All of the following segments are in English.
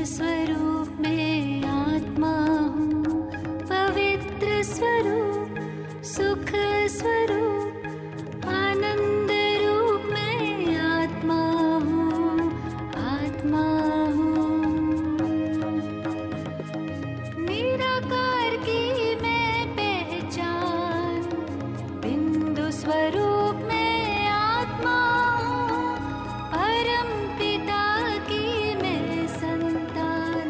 स्वरूप में आत्मा हूँ, पवित्र स्वरूप, सुख स्वरूप, आनंद रूप में आत्मा हूँ, आत्मा हूँ। निराकार की मैं पहचान, बिंदु स्वरूप में आत्मा हूँ, परम पिता की मैं संतान,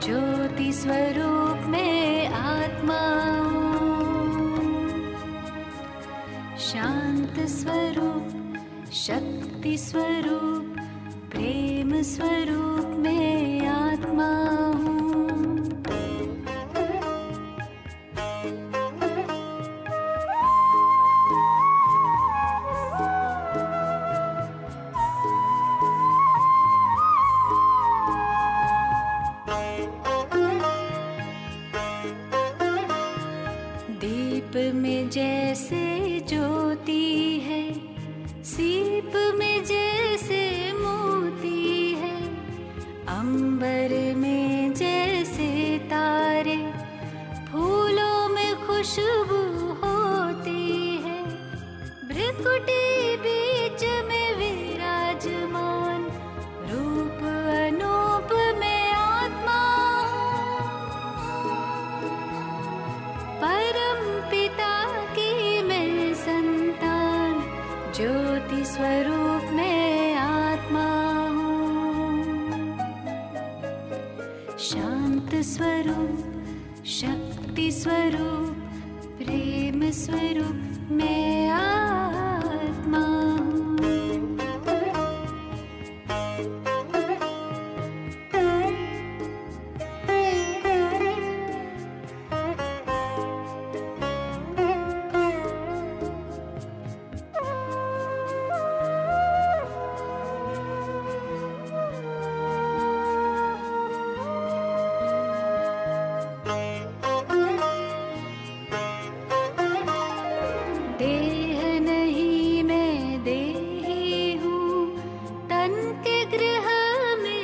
ज्योति स्वरूप में आत्मा हूँ। शांत स्वरूप, शक्ति स्वरूप, प्रेम स्वरूप में आत्मा हूँ। दीप में जैसे ज्योति है, सीप में जैसे मोती है, अंबर में जैसे तारे, फूलों में खुशबू होती है, भ्रिकुटी बीच में विराजमान, रूप अनूप में आत्मा परम पिता की मैं संतान, ज्योति स्वरूप में आत्मा हूँ। शांत स्वरूप, शक्ति स्वरूप, प्रेम स्वरूप में आत्मा हूँ। देह नहीं मैं देही हूँ, तन के गृह में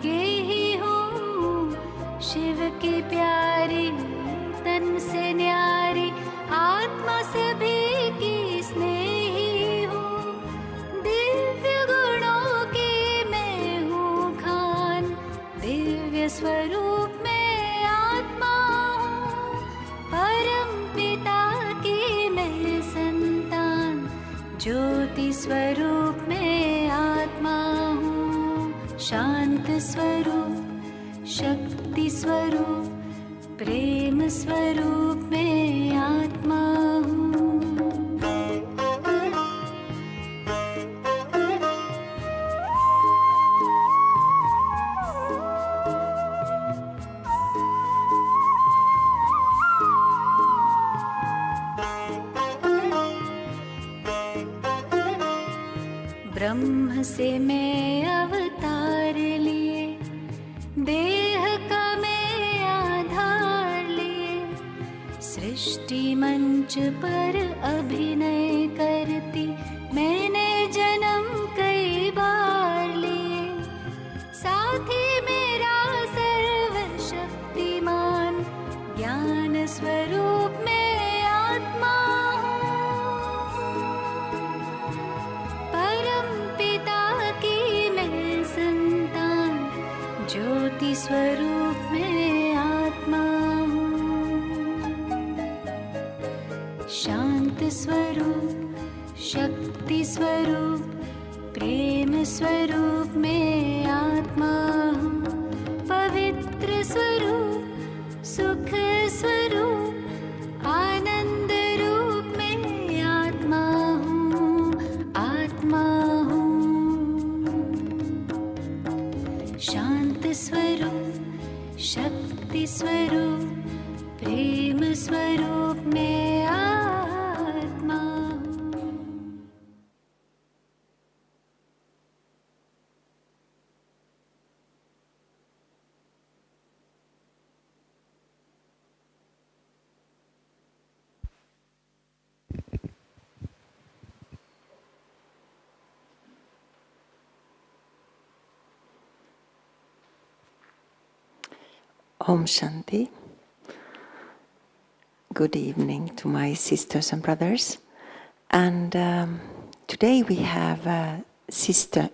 गेही हूँ, शिव की प्यारी तन से न्यारी, आत्मा सभी की स्नेही हूँ, दिव्य गुणों की मैं हूँ खान, दिव्य स्वरूप में आत्मा हूँ, परम पिता की मैं संतान, ज्योति स्वरूप में आत्मा हूँ। शांत स्वरूप, शक्ति स्वरूप, प्रेम स्वरूप में आत्मा हूँ। ब्रह्म से मैं अवतार लिए, देह का मैं आधार लिए, सृष्टि मंच पर अभिनय करती मैंने जन्म कई बार लिए, साथी मेरा सर्वशक्तिमान, ज्ञान स्वरूप में आत्मा ज्योति स्वरूप में आत्मा हूँ। शांत स्वरूप, शक्ति स्वरूप, प्रेम स्वरूप में आत्मा हूँ, पवित्र स्वरूप, सुख स्वरूप, आनंद रूप में आत्मा हूँ, आत्मा हूँ। शांत स्वरूप, शक्ति स्वरूप, प्रेम स्वरूप में आत्मा हूँ। Om Shanti. Good evening to my sisters and brothers. And today we have Sister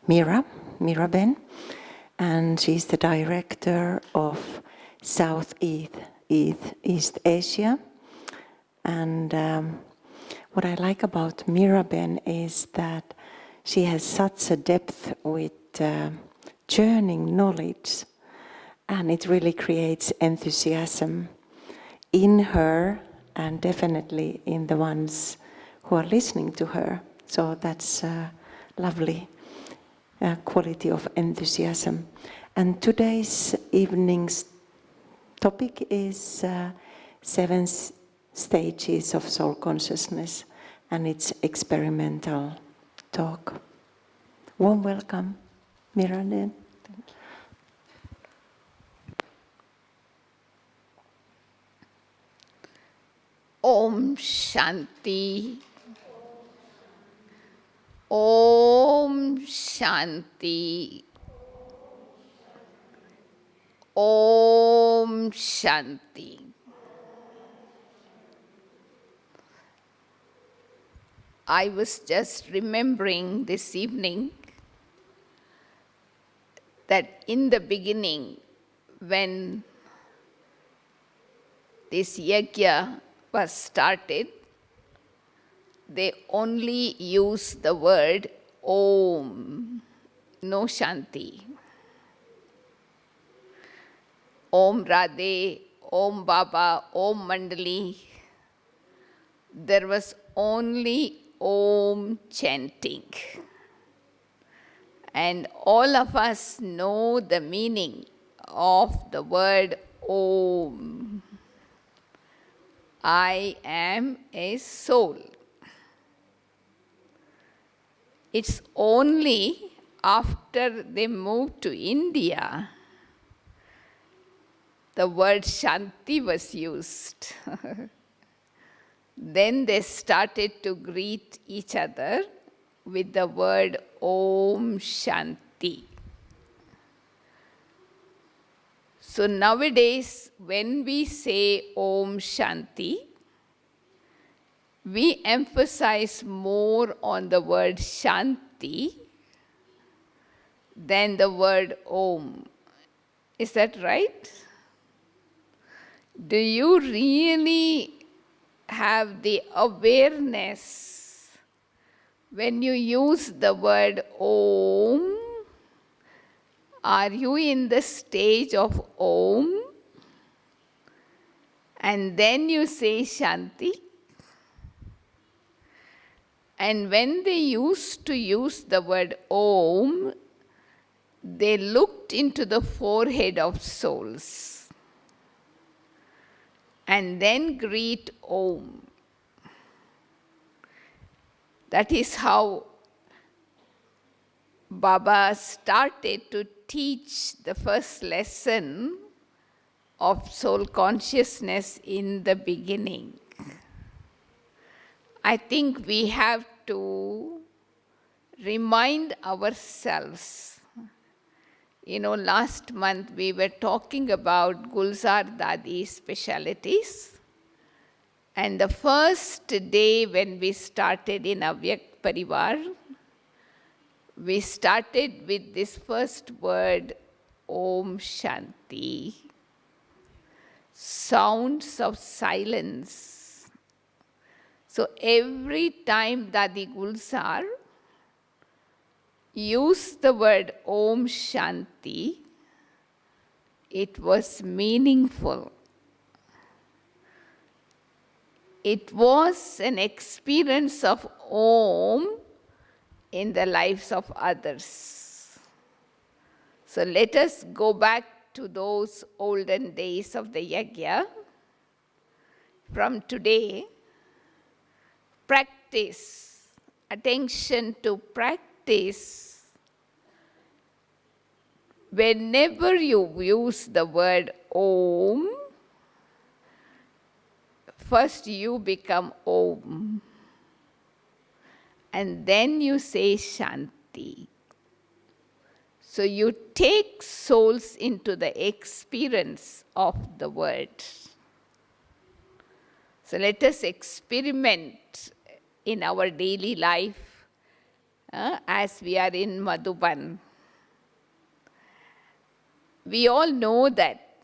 Meera behen, and she's the director of Southeast Asia. And what I like about Meera behen is that she has such a depth with churning knowledge, and it really creates enthusiasm in her and definitely in the ones who are listening to her. So that's a lovely quality of enthusiasm. And today's evening's topic is 7 stages of soul consciousness, and it's experimental talk. Warm welcome, Meera behen. Om Shanti. Om Shanti. Om Shanti. I was just remembering this evening that in the beginning, when this yajna was started, they only used the word Om, no Shanti. Om Radhe, Om Baba, Om Mandali. There was only Om chanting. And all of us know the meaning of the word Om. I am a soul. It's only after they moved to India, the word Shanti was used. Then they started to greet each other with the word Om Shanti. So nowadays, when we say Om Shanti, we emphasize more on the word Shanti than the word Om. Is that right? Do you really have the awareness when you use the word Om? Are you in the stage of Om? And then you say Shanti? And when they used to use the word Om, they looked into the forehead of souls and then greet Om. That is how Baba started to teach the first lesson of soul consciousness in the beginning. I think we have to remind ourselves. You know, last month we were talking about Gulzar Dadi's specialities. And the first day when we started in Avyak Parivar, we started with this first word, Om Shanti. Sounds of silence. So every time Dadi Gulzar used the word Om Shanti, it was meaningful. It was an experience of Om in the lives of others. So let us go back to those olden days of the yajna. From today, practice, attention to practice. Whenever you use the word Om, first you become Om. And then you say Shanti. So you take souls into the experience of the word. So let us experiment in our daily life as we are in Madhuban. We all know that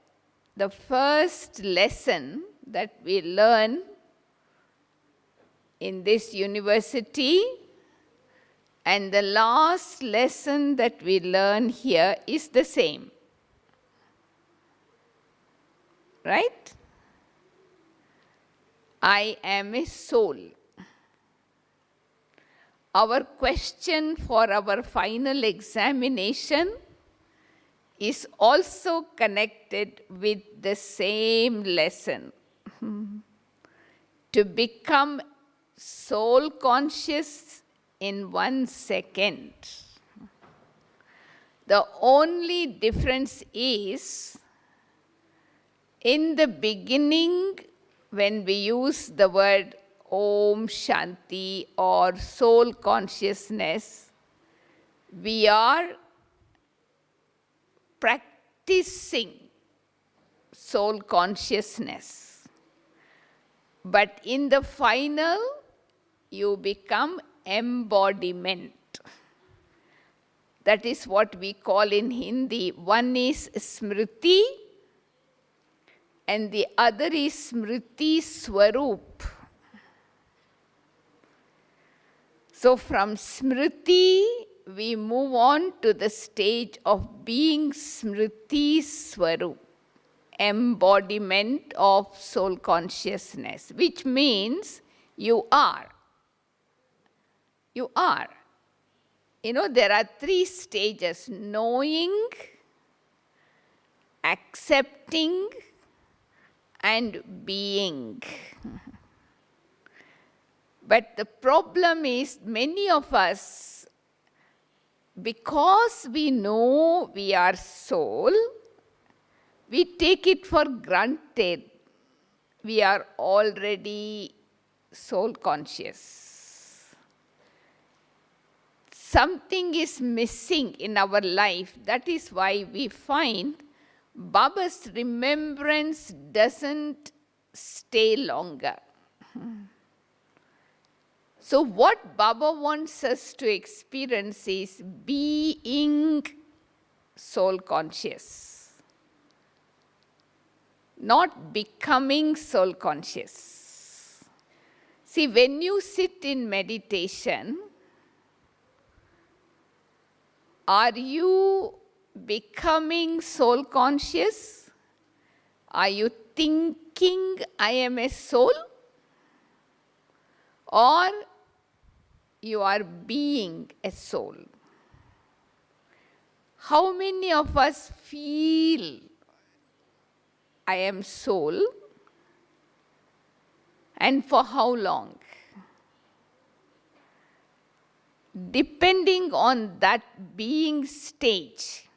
the first lesson that we learn in this university and the last lesson that we learn here is the same. Right? I am a soul. Our question for our final examination is also connected with the same lesson. To become soul conscious in 1 second. The only difference is, in the beginning, when we use the word Om Shanti or soul consciousness, we are practicing soul consciousness. But in the final, you become embodiment. That is what we call in Hindi. One is Smriti and the other is Smriti Swarup. So from Smriti, we move on to the stage of being Smriti Swarup, embodiment of soul consciousness, which means you are. You are. There are 3 stages: knowing, accepting, and being. But the problem is, many of us, because we know we are soul, we take it for granted. We are already soul conscious. Something is missing in our life. That is why we find Baba's remembrance doesn't stay longer. So what Baba wants us to experience is being soul conscious, not becoming soul conscious. See, when you sit in meditation, are you becoming soul conscious? Are you thinking, I am a soul? Or you are being a soul? How many of us feel I am soul? And for how long? Depending on that being stage,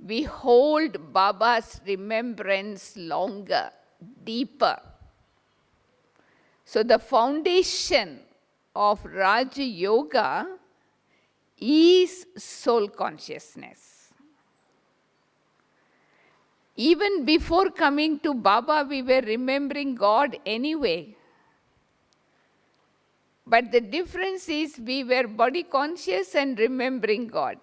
we hold Baba's remembrance longer, deeper. So the foundation of Raja Yoga is soul consciousness. Even before coming to Baba, we were remembering God anyway. But the difference is we were body conscious and remembering God.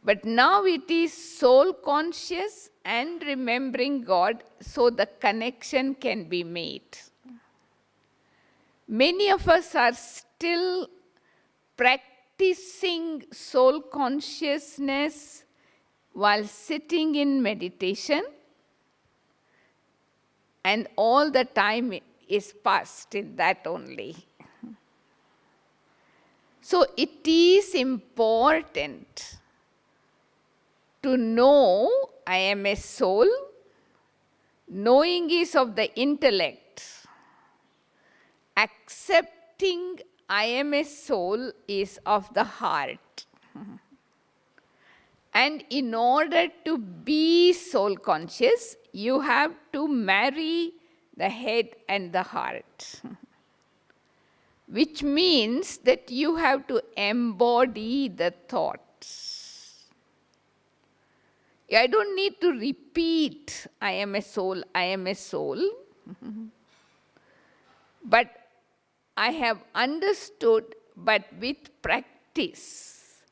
But now it is soul conscious and remembering God, so the connection can be made. Many of us are still practicing soul consciousness while sitting in meditation, and all the time is passed in that only. So it is important to know I am a soul. Knowing is of the intellect. Accepting I am a soul is of the heart. And in order to be soul conscious, you have to marry the head and the heart. which means that you have to embody the thoughts. I don't need to repeat, I am a soul, I am a soul. But I have understood, but with practice.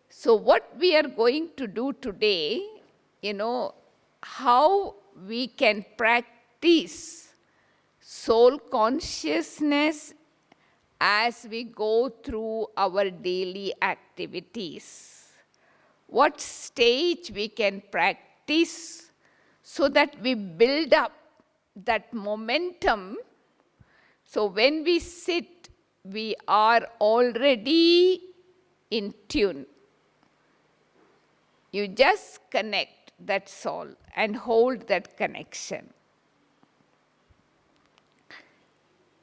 So what we are going to do today, how we can practice soul consciousness as we go through our daily activities. What stage we can practice so that we build up that momentum. So when we sit, we are already in tune. You just connect, that's all, and hold that connection.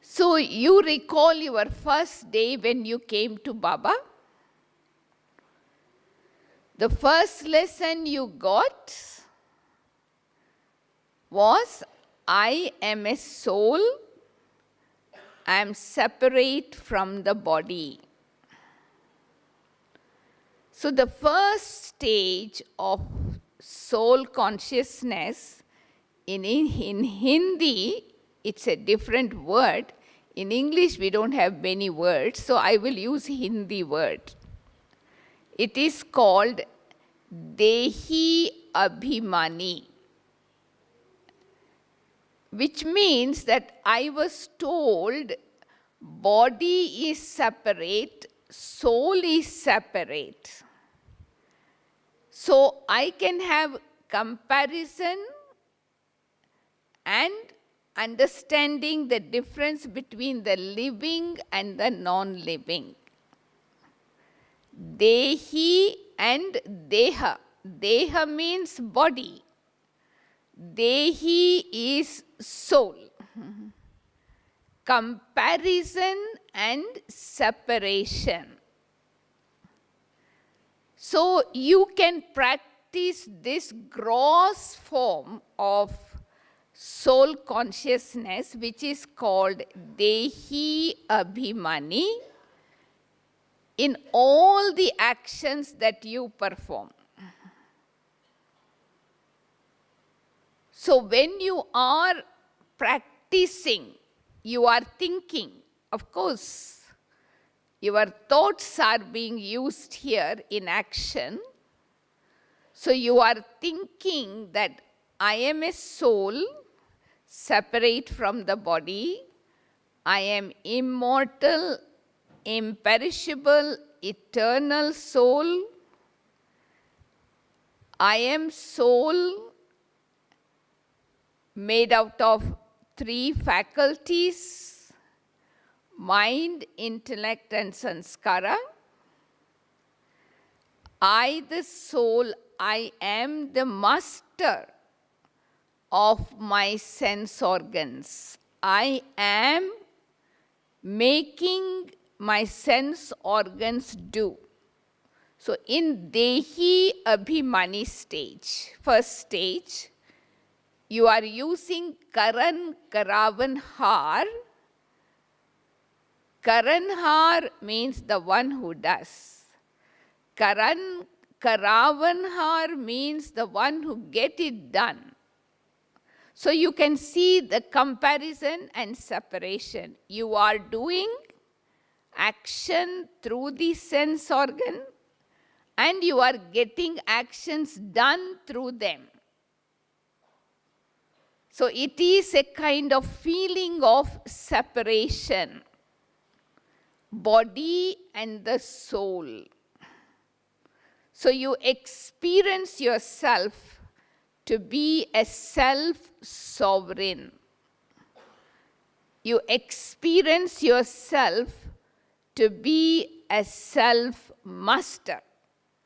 So you recall your first day when you came to Baba? The first lesson you got was, I am a soul, I am separate from the body. So the first stage of soul consciousness, in Hindi, it's a different word. In English, we don't have many words, so I will use Hindi word. It is called Dehi Abhimani, which means that I was told body is separate, soul is separate. So I can have comparison and understanding the difference between the living and the non-living. Dehi and Deha. Deha means body. Dehi is soul. Comparison and separation. So you can practice this gross form of soul consciousness, which is called Dehi Abhimani, in all the actions that you perform. So when you are practicing, you are thinking, of course, your thoughts are being used here in action. So you are thinking that I am a soul separate from the body. I am immortal, imperishable, eternal soul. I am soul made out of 3 faculties: mind, intellect, and sanskara. I, the soul, I am the master of my sense organs. I am making my sense organs do. So in Dehi Abhimani stage, first stage, you are using Karan, Karavan, Har. Karan, Har means the one who does. Karan, Karavan, Har means the one who get it done. So you can see the comparison and separation. You are doing action through the sense organ, and you are getting actions done through them. So it is a kind of feeling of separation, body and the soul. So you experience yourself to be a self-sovereign. You experience yourself to be a self-master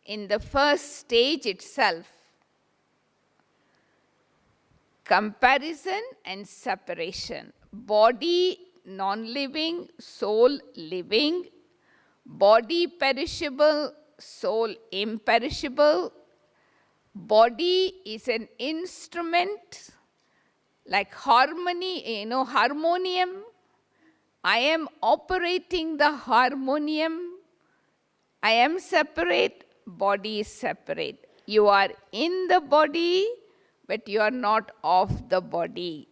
in the first stage itself. Comparison and separation. Body non-living, soul living. Body perishable, soul imperishable. Body is an instrument like harmony, harmonium. I am operating the harmonium. I am separate, body is separate. You are in the body, but you are not of the body.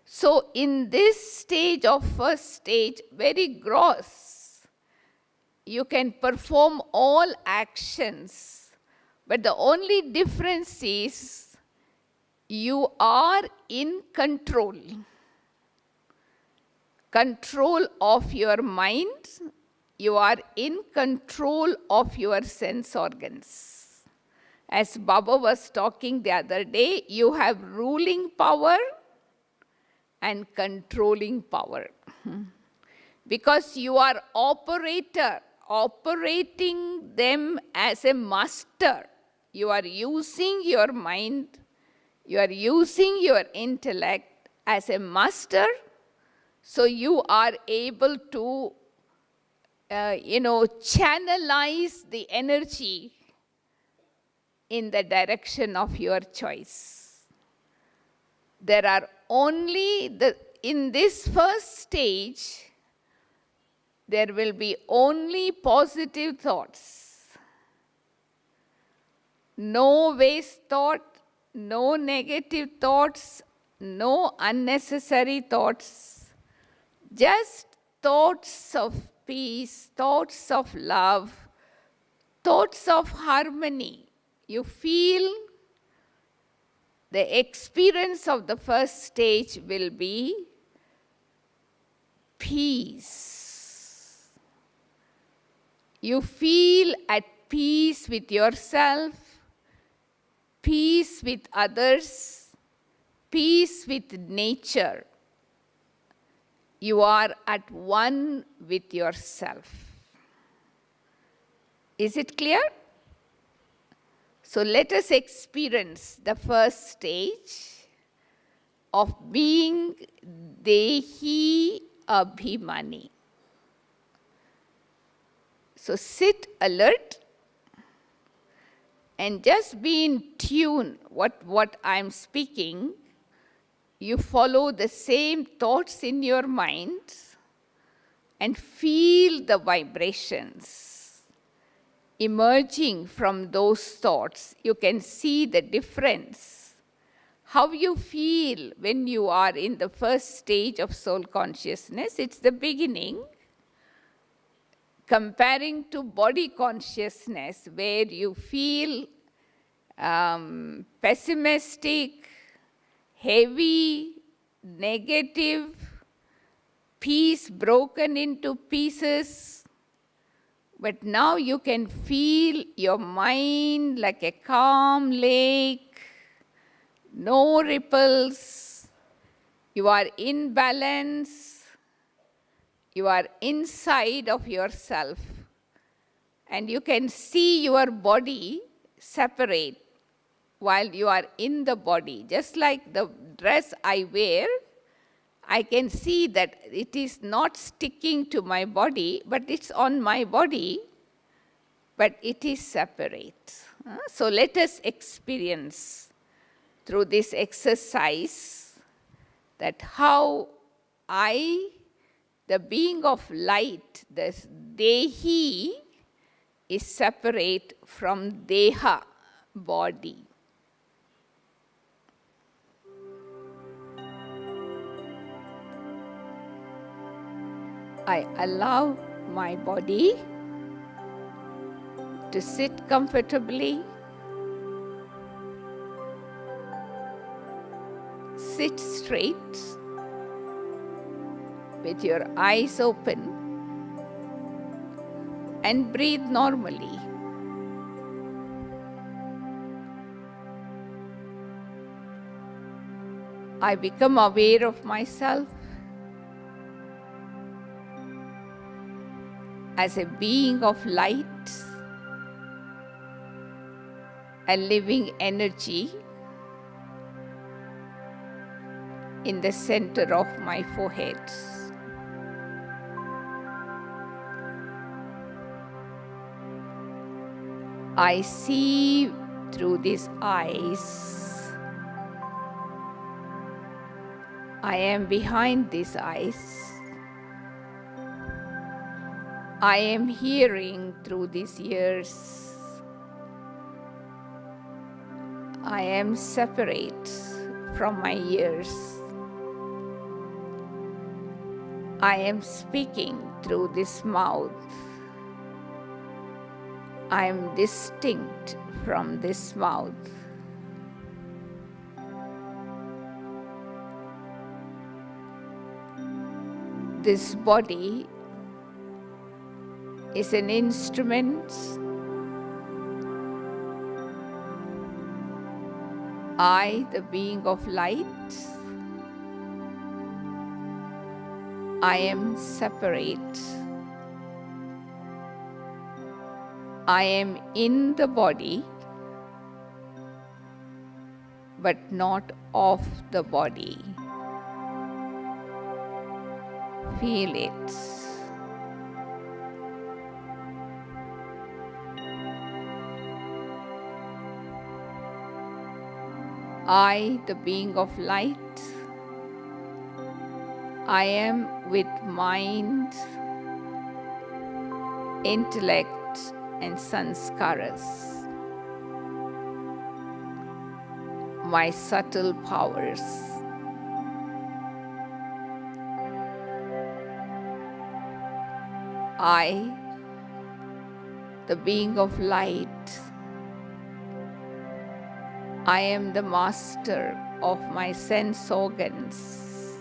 So in this stage of first stage, very gross, you can perform all actions, but the only difference is you are in control. Control of your mind, you are in control of your sense organs. As Baba was talking the other day, you have ruling power and controlling power. Because you are operating them as a master. You are using your mind, you are using your intellect as a master, so you are able to channelize the energy in the direction of your choice. There are only, in this first stage, there will be only positive thoughts. No waste thought, no negative thoughts, no unnecessary thoughts. Just thoughts of peace, thoughts of love, thoughts of harmony. You feel the experience of the first stage will be peace. You feel at peace with yourself, peace with others, peace with nature. You are at one with yourself. Is it clear? So let us experience the first stage of being Dehi Abhimani. So sit alert and just be in tune what I'm speaking. You follow the same thoughts in your mind and feel the vibrations emerging from those thoughts. You can see the difference. How you feel when you are in the first stage of soul consciousness, it's the beginning. Comparing to body consciousness, where you feel pessimistic, heavy, negative, peace broken into pieces. But now you can feel your mind like a calm lake, no ripples. You are in balance. You are inside of yourself. And you can see your body separate while you are in the body. Just like the dress I wear, I can see that it is not sticking to my body, but it's on my body, but it is separate. So let us experience through this exercise that how I, the being of light, the Dehi, is separate from Deha, body. I allow my body to sit comfortably. Sit straight with your eyes open and breathe normally. I become aware of myself as a being of light, a living energy in the center of my forehead. I see through these eyes. I am behind these eyes. I am hearing through these ears. I am separate from my ears. I am speaking through this mouth. I am distinct from this mouth. This body is an instrument. I, the being of light, I am separate. I am in the body, but not of the body. Feel it. I, the being of light, I am with mind, intellect, and sanskaras, my subtle powers. I, the being of light, I am the master of my sense organs.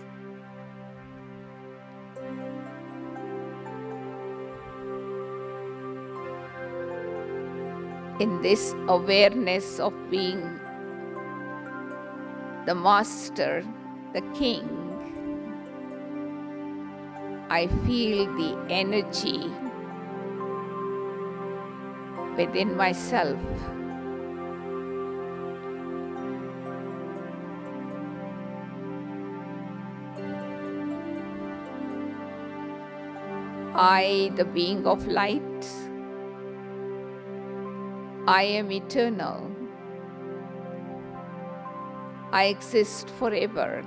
In this awareness of being the master, the king, I feel the energy within myself. I, the being of light, I am eternal. I exist forever,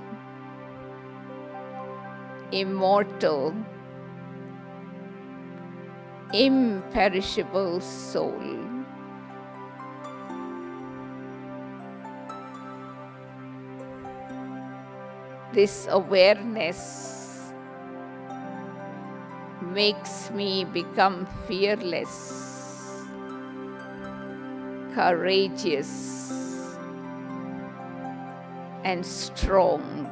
immortal, imperishable soul. This awareness makes me become fearless, courageous, and strong.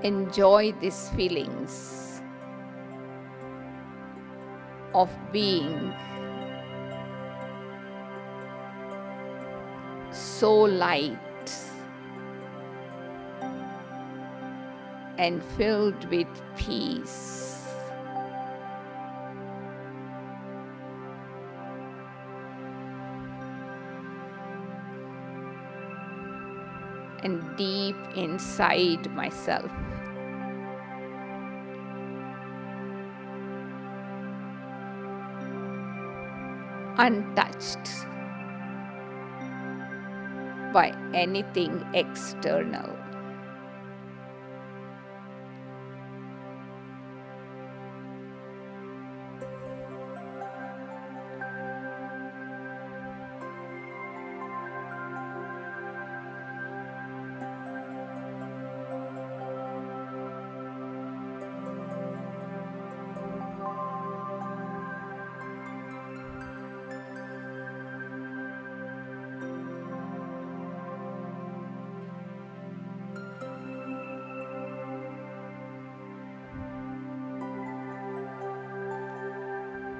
Enjoy these feelings of being so light and filled with peace. And deep inside myself. Untouched by anything external.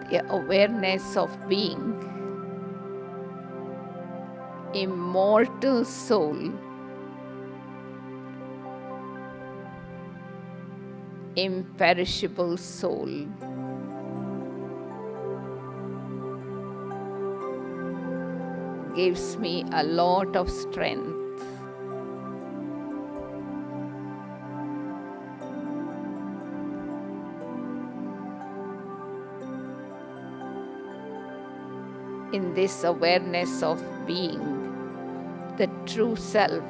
The awareness of being immortal soul, imperishable soul, gives me a lot of strength. In this awareness of being, the true self.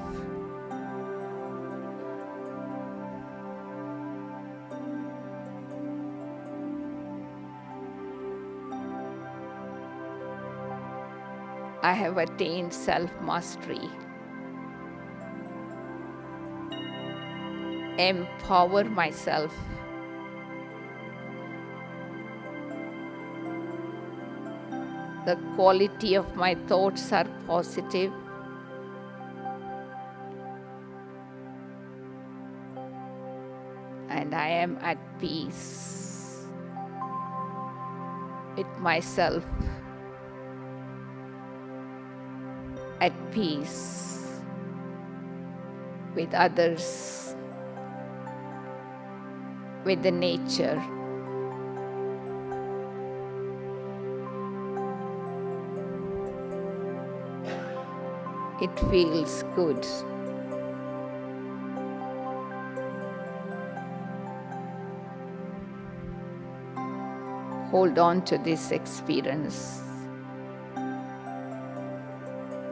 I have attained self-mastery. Empower myself. The quality of my thoughts are positive. And I am at peace with myself, at peace with others, with the nature. It feels good. Hold on to this experience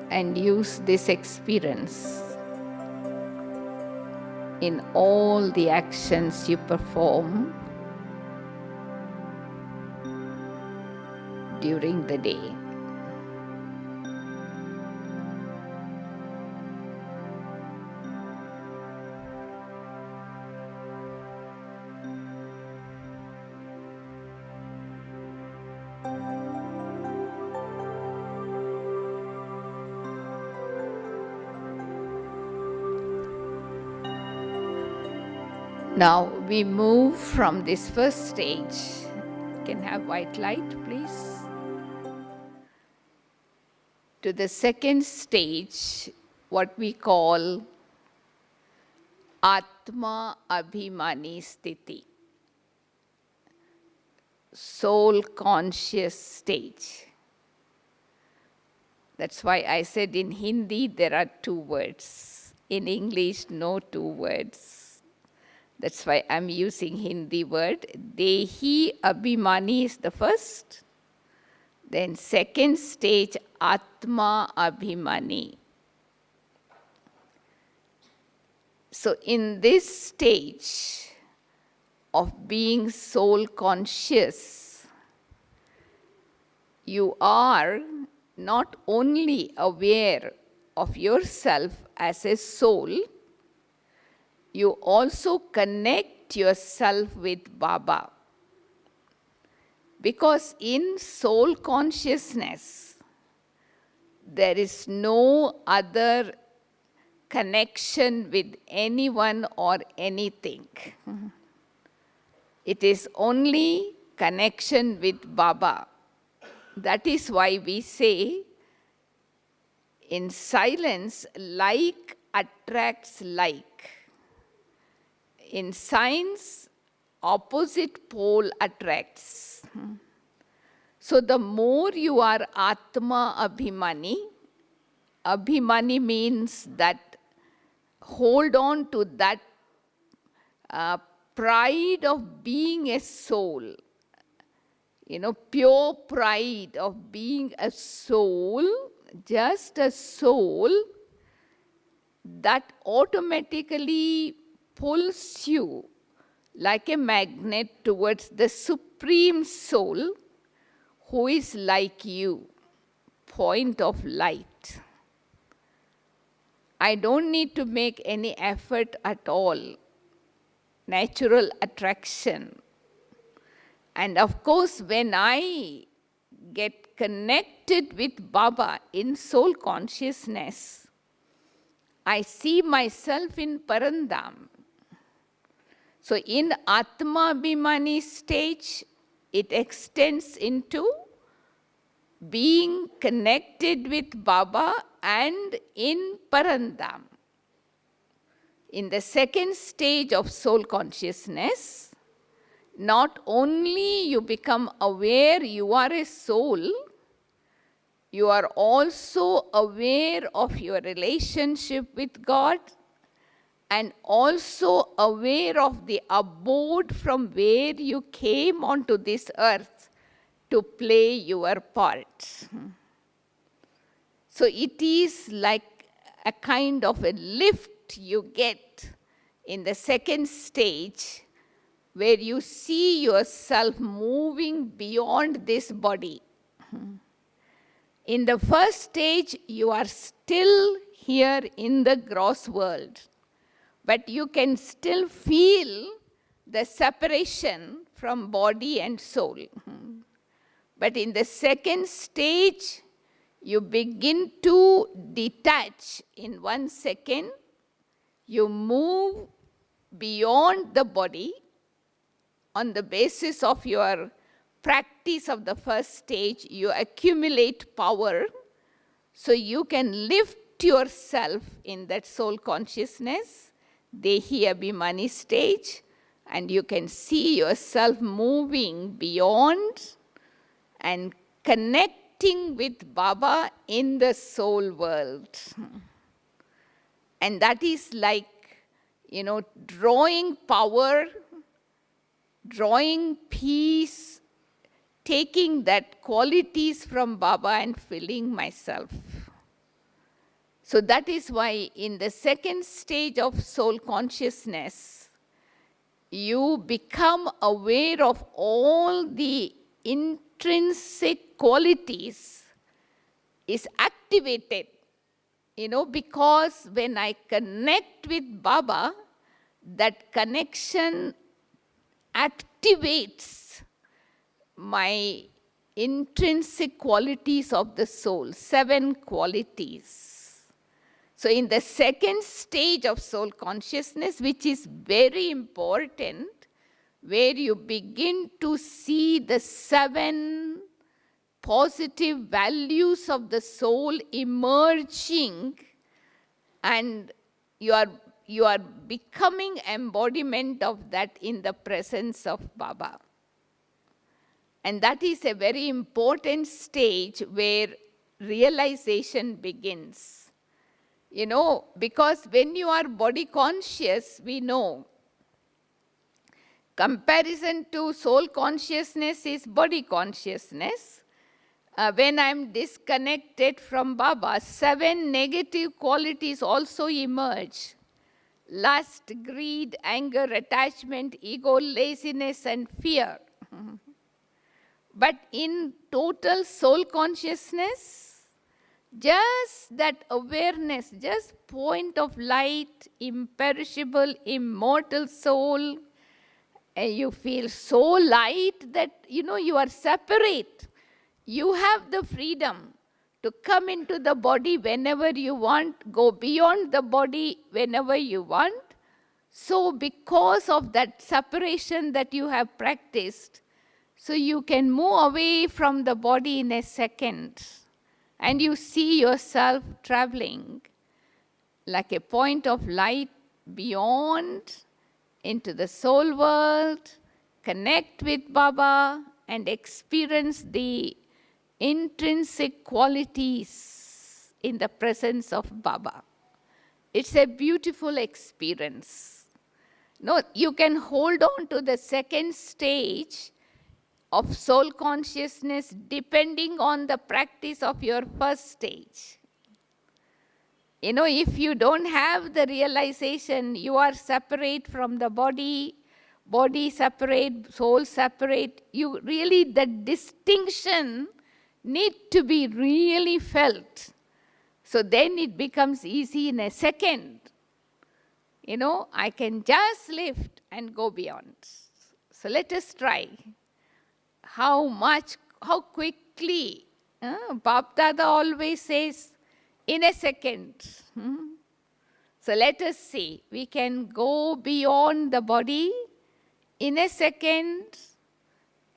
and use this experience in all the actions you perform during the day. Now we move from this first stage. Can have white light, please. To the second stage, what we call Atma Abhimani Sthiti, soul conscious stage. That's why I said in Hindi there are 2 words. In English, no 2 words. That's why I'm using Hindi word. Dehi Abhimani is the first. Then second stage, Atma Abhimani. So in this stage of being soul conscious, you are not only aware of yourself as a soul, you also connect yourself with Baba. Because in soul consciousness, there is no other connection with anyone or anything. It is only connection with Baba. That is why we say, in silence, like attracts like. In science, opposite pole attracts. So the more you are Atma Abhimani, Abhimani means that hold on to that pride of being a soul. Pure pride of being a soul, just a soul, that automatically pulls you like a magnet towards the Supreme Soul, who is like you, point of light. I don't need to make any effort at all. Natural attraction. And of course, when I get connected with Baba in soul consciousness, I see myself in Parandam. So in Atma Abhimani stage, it extends into being connected with Baba and in Parandam. In the second stage of soul consciousness, not only you become aware you are a soul, you are also aware of your relationship with God and also aware of the abode from where you came onto this earth to play your part. So it is like a kind of a lift you get in the second stage, where you see yourself moving beyond this body. In the first stage, you are still here in the gross world, but you can still feel the separation from body and soul. But in the second stage, you begin to detach in 1 second. You move beyond the body on the basis of your practice of the first stage. You accumulate power so you can lift yourself in that soul consciousness, Dehi Abhimani stage, and you can see yourself moving beyond and connecting with Baba in the soul world. And that is like, drawing power, drawing peace, taking that qualities from Baba and filling myself. So that is why in the second stage of soul consciousness, you become aware of all the intrinsic qualities is activated, because when I connect with Baba, that connection activates my intrinsic qualities of the soul, 7 qualities. So in the second stage of soul consciousness, which is very important, where you begin to see the 7 positive values of the soul emerging, and you are becoming embodiment of that in the presence of Baba. And that is a very important stage where realization begins. Because when you are body conscious, we know comparison to soul consciousness is body consciousness. When I'm disconnected from Baba, 7 negative qualities also emerge. Lust, greed, anger, attachment, ego, laziness, and fear. But in total soul consciousness, just that awareness, just point of light, imperishable, immortal soul, and you feel so light that, you are separate. You have the freedom to come into the body whenever you want, go beyond the body whenever you want. So because of that separation that you have practiced, so you can move away from the body in a second, and you see yourself traveling like a point of light beyond into the soul world, connect with Baba, and experience the intrinsic qualities in the presence of Baba. It's a beautiful experience. No, you can hold on to the second stage of soul consciousness depending on the practice of your first stage. If you don't have the realization, you are separate from the body, body separate, soul separate, the distinction need to be really felt. So then it becomes easy in a second. I can just lift and go beyond. So let us try. How quickly. Bap Dada always says, in a second. So let us see. We can go beyond the body in a second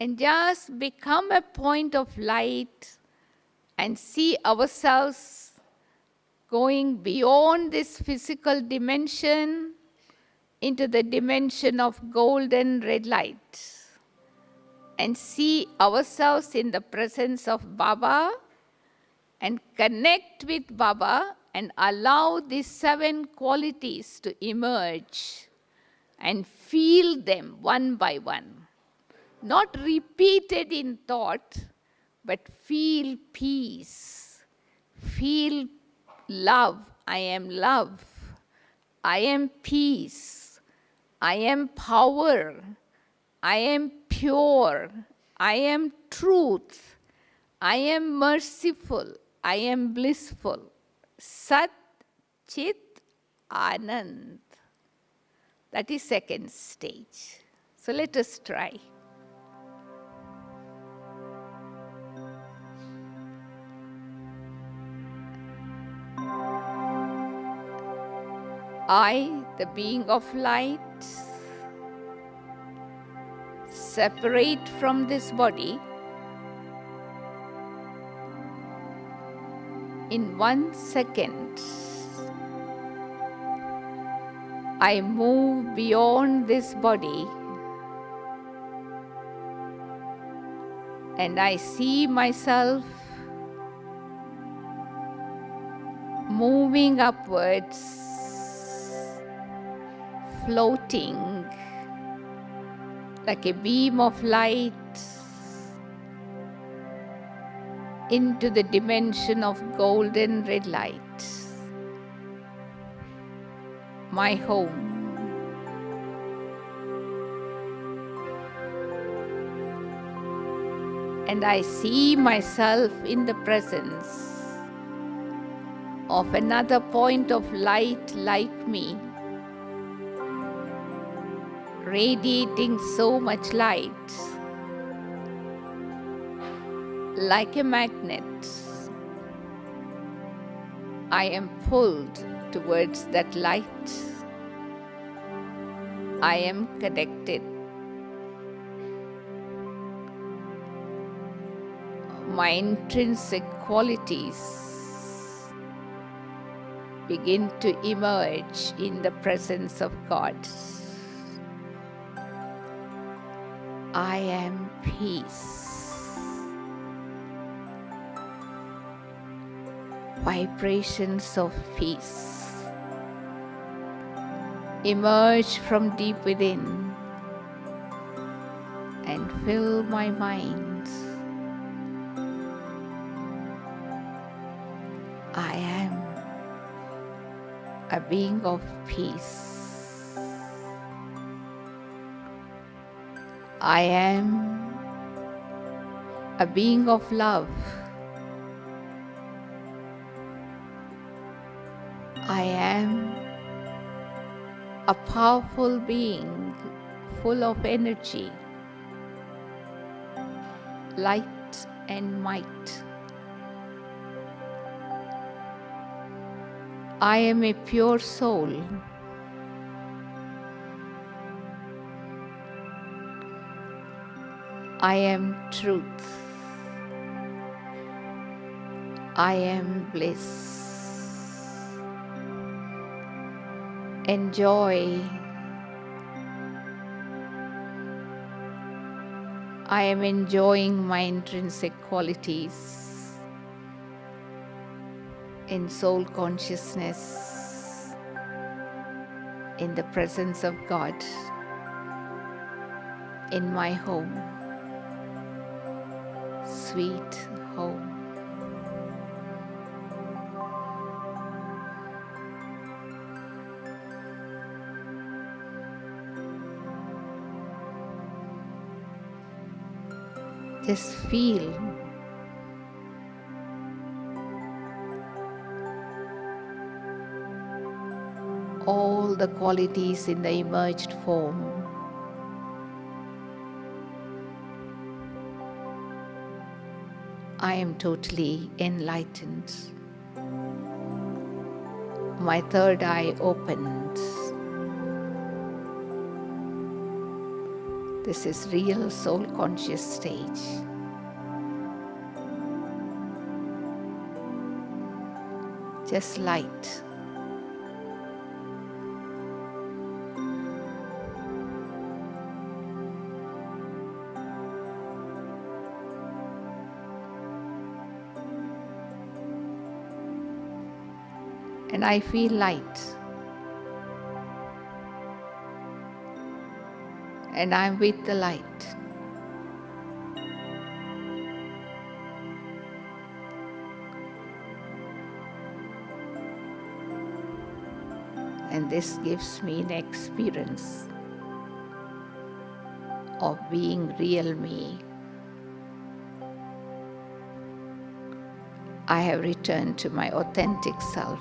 and just become a point of light and see ourselves going beyond this physical dimension into the dimension of golden red light. And see ourselves in the presence of Baba and connect with Baba and allow these 7 qualities to emerge and feel them one by one. Not repeated in thought, but feel peace, feel love, I am love, I am peace, I am power, I am pure, I am truth, I am merciful, I am blissful. Sat, Chit, Anand. That is second stage. So let us try. I, the being of light, separate from this body in 1 second. I move beyond this body and I see myself moving upwards, floating like a beam of light into the dimension of golden red light. My home. And I see myself in the presence of another point of light like me, radiating so much light, like a magnet. I am pulled towards that light. I am connected. My intrinsic qualities begin to emerge in the presence of God. I am peace. Vibrations of peace emerge from deep within and fill my mind. I am a being of peace. I am a being of love. I am a powerful being full of energy, light and might. I am a pure soul. I am truth. I am bliss. Enjoy. I am enjoying my intrinsic qualities in soul consciousness, in the presence of God, in my home, sweet home. Just feel all the qualities in the emerged form. I am totally enlightened. My third eye opened. This is real soul conscious stage. Just light. And I feel light. And I'm with the light. And this gives me an experience of being real me. I have returned to my authentic self.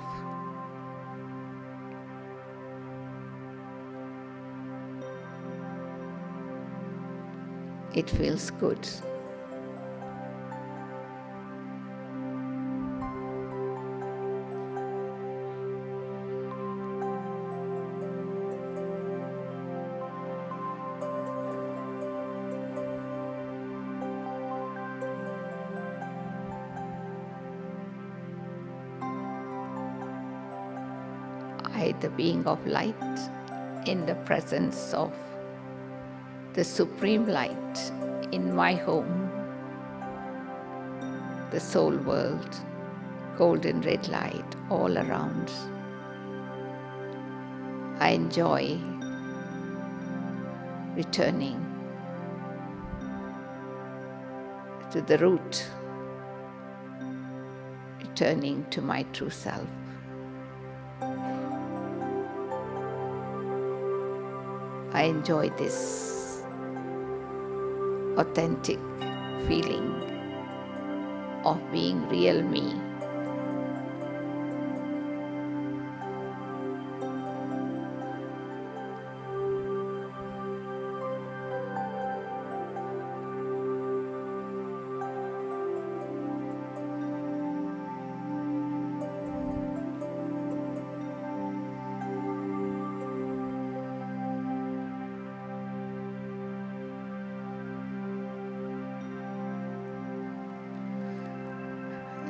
It feels good. I, the being of light, in the presence of the Supreme Light in my home, the soul world, golden red light all around. I enjoy returning to the root, returning to my true self. I enjoy this authentic feeling of being real me.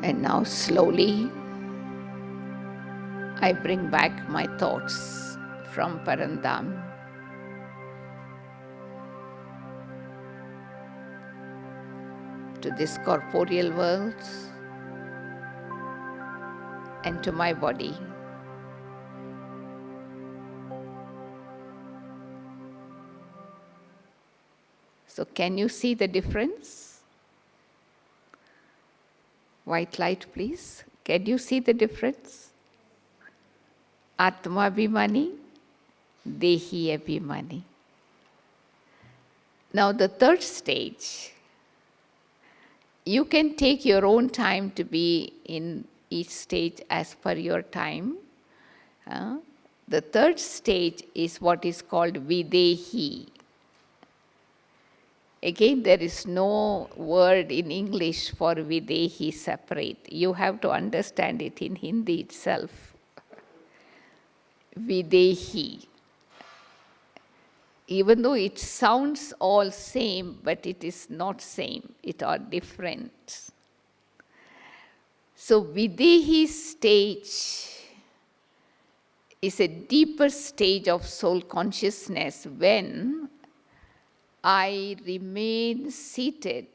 And now slowly, I bring back my thoughts from Parandam to this corporeal world and to my body. So can you see the difference? White light, please. Can you see the difference? Atma Abhimani, Dehi Abhimani. Now the third stage, you can take your own time to be in each stage as per your time. The third stage is what is called Videhi. Again, there is no word in English for Videhi separate. You have to understand it in Hindi itself. Videhi. Even though it sounds all same, but it is not same. It are different. So Videhi stage is a deeper stage of soul consciousness when I remain seated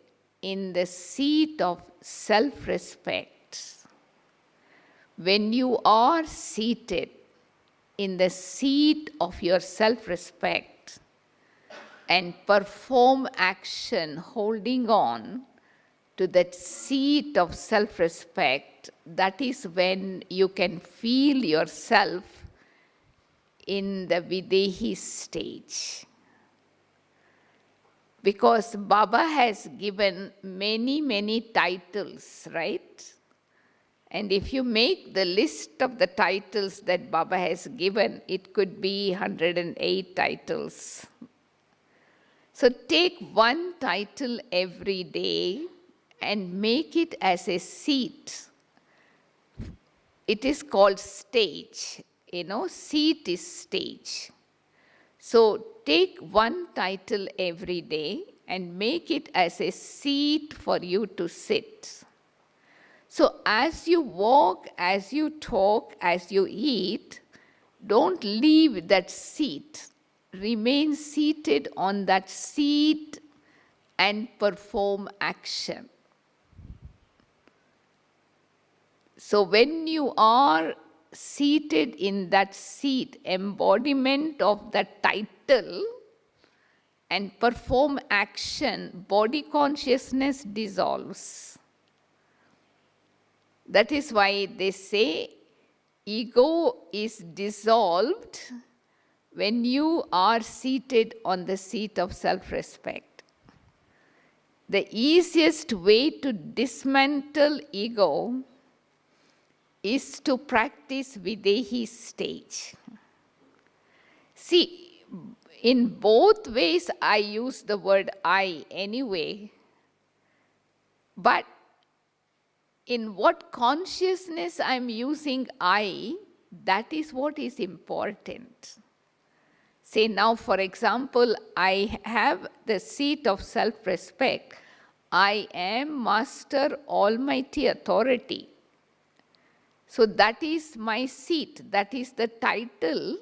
in the seat of self-respect. When you are seated in the seat of your self-respect and perform action holding on to that seat of self-respect, that is when you can feel yourself in the Videhi stage. Because Baba has given many, many titles, right? And if you make the list of the titles that Baba has given, it could be 108 titles. So take one title every day and make it as a seat. It is called stage. Seat is stage. So take one title every day and make it as a seat for you to sit. So as you walk, as you talk, as you eat, don't leave that seat. Remain seated on that seat and perform action. So when you are seated in that seat, embodiment of that title, and perform action, body consciousness dissolves. That is why they say ego is dissolved when you are seated on the seat of self-respect. The easiest way to dismantle ego is to practice Videhi stage. See, in both ways I use the word I anyway, but in what consciousness I am using I, that is what is important. Say now, for example, I have the seat of self-respect. I am Master Almighty Authority. So that is my seat, that is the title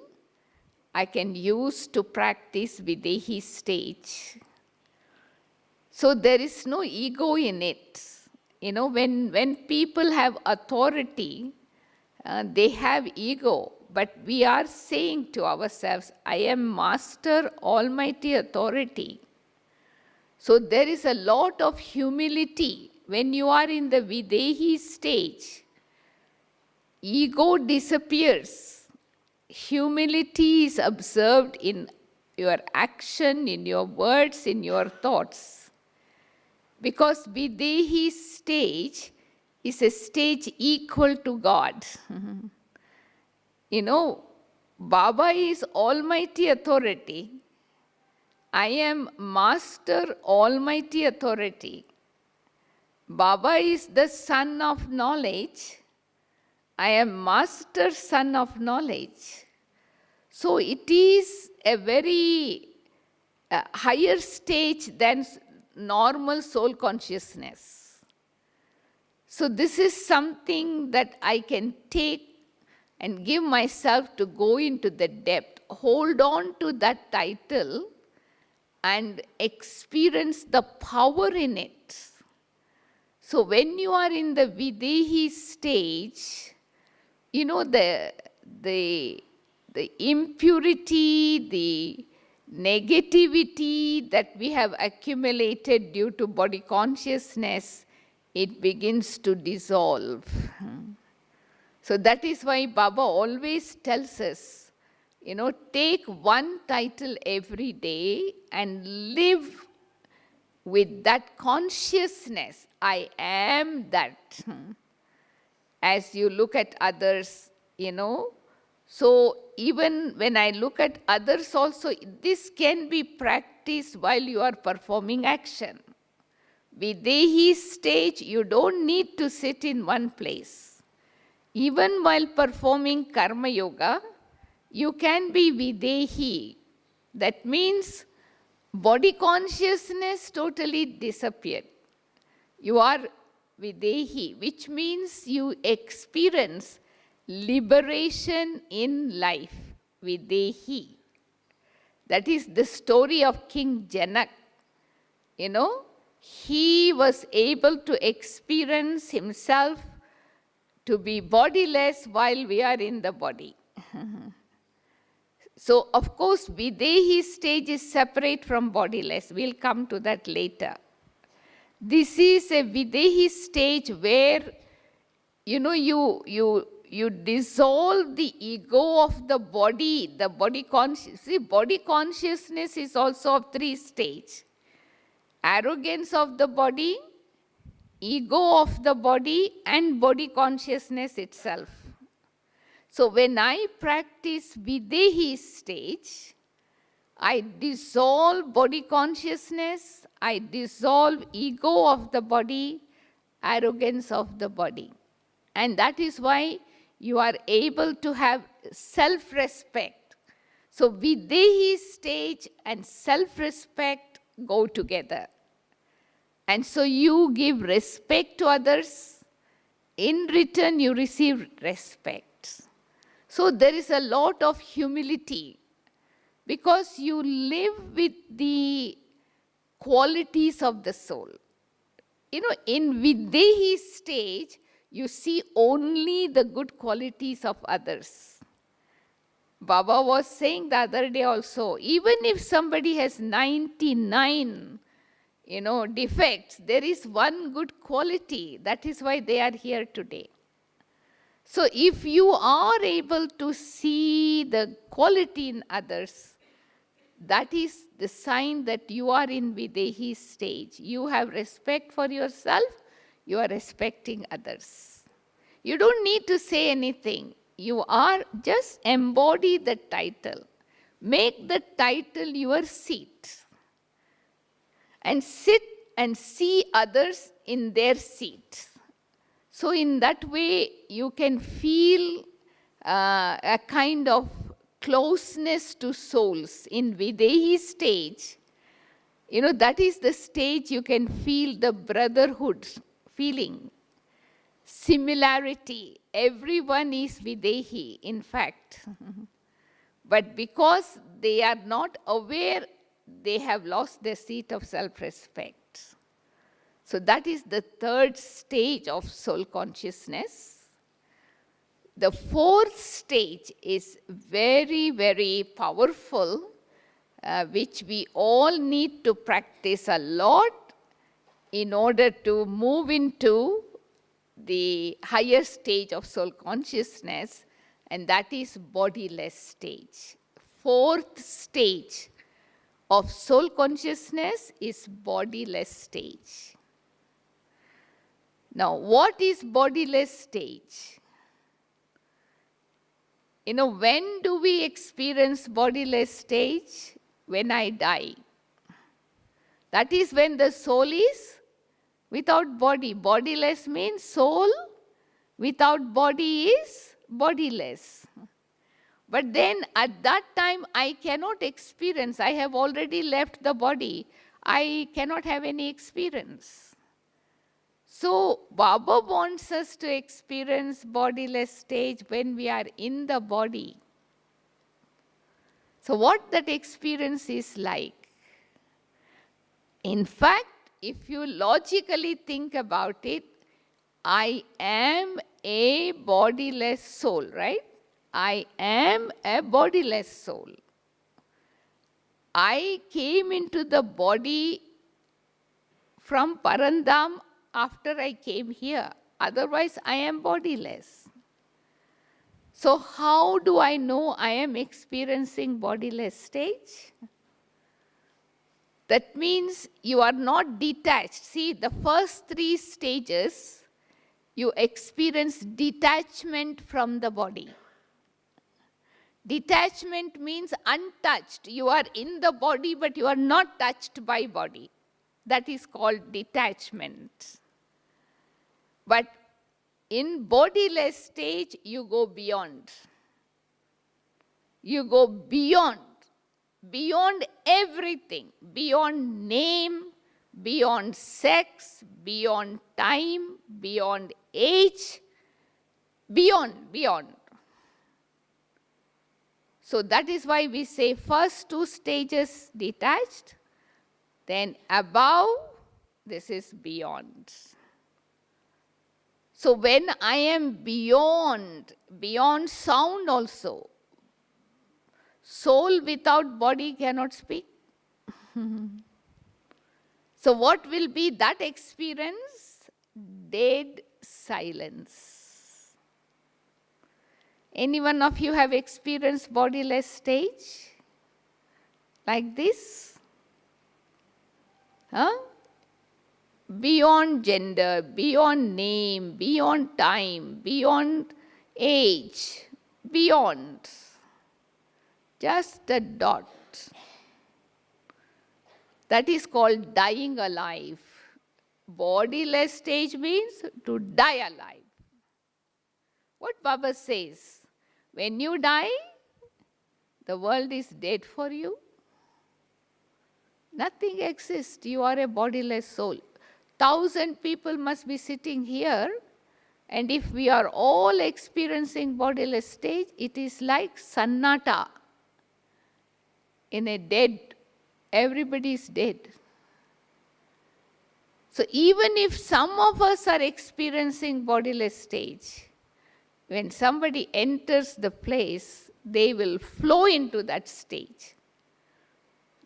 I can use to practice Videhi stage. So there is no ego in it. You know, when people have authority, they have ego. But we are saying to ourselves, I am Master Almighty Authority. So there is a lot of humility when you are in the Videhi stage. Ego disappears. Humility is observed in your action, in your words, in your thoughts. Because Videhi stage is a stage equal to God. You know, Baba is Almighty Authority. I am Master Almighty Authority. Baba is the Son of Knowledge. I am Master Son of Knowledge. So it is a very higher stage than normal soul consciousness. So this is something that I can take and give myself to go into the depth, hold on to that title and experience the power in it. So when you are in the Videhi stage, you know, the impurity, the negativity that we have accumulated due to body consciousness, it begins to dissolve. So that is why Baba always tells us, you know, take one title every day and live with that consciousness. I am that. As you look at others, you know, so even when I look at others also, this can be practiced while you are performing action. Videhi stage, you don't need to sit in one place. Even while performing karma yoga, you can be Videhi. That means body consciousness totally disappeared. You are Videhi, which means you experience liberation in life. Videhi. That is the story of King Janak. You know, he was able to experience himself to be bodiless while we are in the body. So, of course, Videhi stage is separate from bodiless. We'll come to that later. This is a Videhi stage where, you know, you dissolve the ego of the body consciousness. See, body consciousness is also of three stages. Arrogance of the body, ego of the body, and body consciousness itself. So when I practice Videhi stage, I dissolve body consciousness, I dissolve ego of the body, arrogance of the body. And that is why you are able to have self-respect. So Videhi stage and self-respect go together. And so you give respect to others. In return, you receive respect. So there is a lot of humility because you live with the qualities of the soul. You know, in Videhi stage, you see only the good qualities of others. Baba was saying the other day also, even if somebody has 99, defects, there is one good quality. That is why they are here today. So if you are able to see the quality in others, that is the sign that you are in Videhi stage. You have respect for yourself, you are respecting others. You don't need to say anything. You are just embody the title. Make the title your seat. And sit and see others in their seat. So in that way, you can feel a kind of closeness to souls. In Videhi stage, that is the stage you can feel the brotherhood feeling, similarity. Everyone is Videhi, in fact. But because they are not aware, they have lost their seat of self-respect. So that is the third stage of soul consciousness. The fourth stage is very, very powerful, which we all need to practice a lot in order to move into the higher stage of soul consciousness, and that is bodiless stage. Fourth stage of soul consciousness is bodiless stage. Now, what is bodiless stage? When do we experience bodiless stage? When I die. That is when the soul is without body. Bodiless means soul without body is bodiless. But then at that time I cannot experience. I have already left the body. I cannot have any experience. So Baba wants us to experience bodiless stage when we are in the body. So what that experience is like? In fact, if you logically think about it, I am a bodiless soul, right? I am a bodiless soul. I came into the body from Parandam after I came here. Otherwise, I am bodiless. So how do I know I am experiencing bodiless stage? That means you are not detached. See, the first three stages, you experience detachment from the body. Detachment means untouched. You are in the body, but you are not touched by body. That is called detachment. But in bodiless stage, you go beyond. You go beyond everything, beyond name, beyond sex, beyond time, beyond age, beyond. So that is why we say first two stages detached, then above, this is beyond. So when I am beyond sound also, soul without body cannot speak. So what will be that experience? Dead silence. Any one of you have experienced bodiless stage like this? Huh? Beyond gender, beyond name, beyond time, beyond age, beyond. Just a dot. That is called dying alive. Bodiless stage means to die alive. What Baba says, when you die, the world is dead for you. Nothing exists. You are a bodiless soul. 1,000 people must be sitting here, and if we are all experiencing bodiless stage, it is like sannata. In a dead, everybody is dead. So even if some of us are experiencing bodiless stage, when somebody enters the place, they will flow into that stage.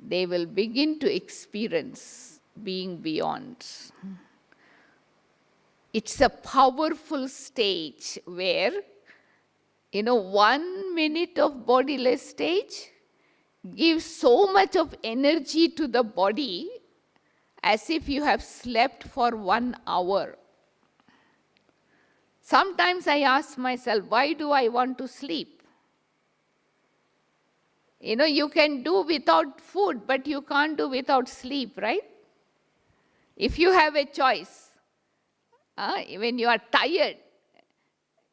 They will begin to experience being beyond. It's a powerful stage where 1 minute of bodiless stage gives so much of energy to the body as if you have slept for 1 hour. Sometimes I ask myself, why do I want to sleep? You can do without food, but you can't do without sleep, right? If you have a choice, when you are tired,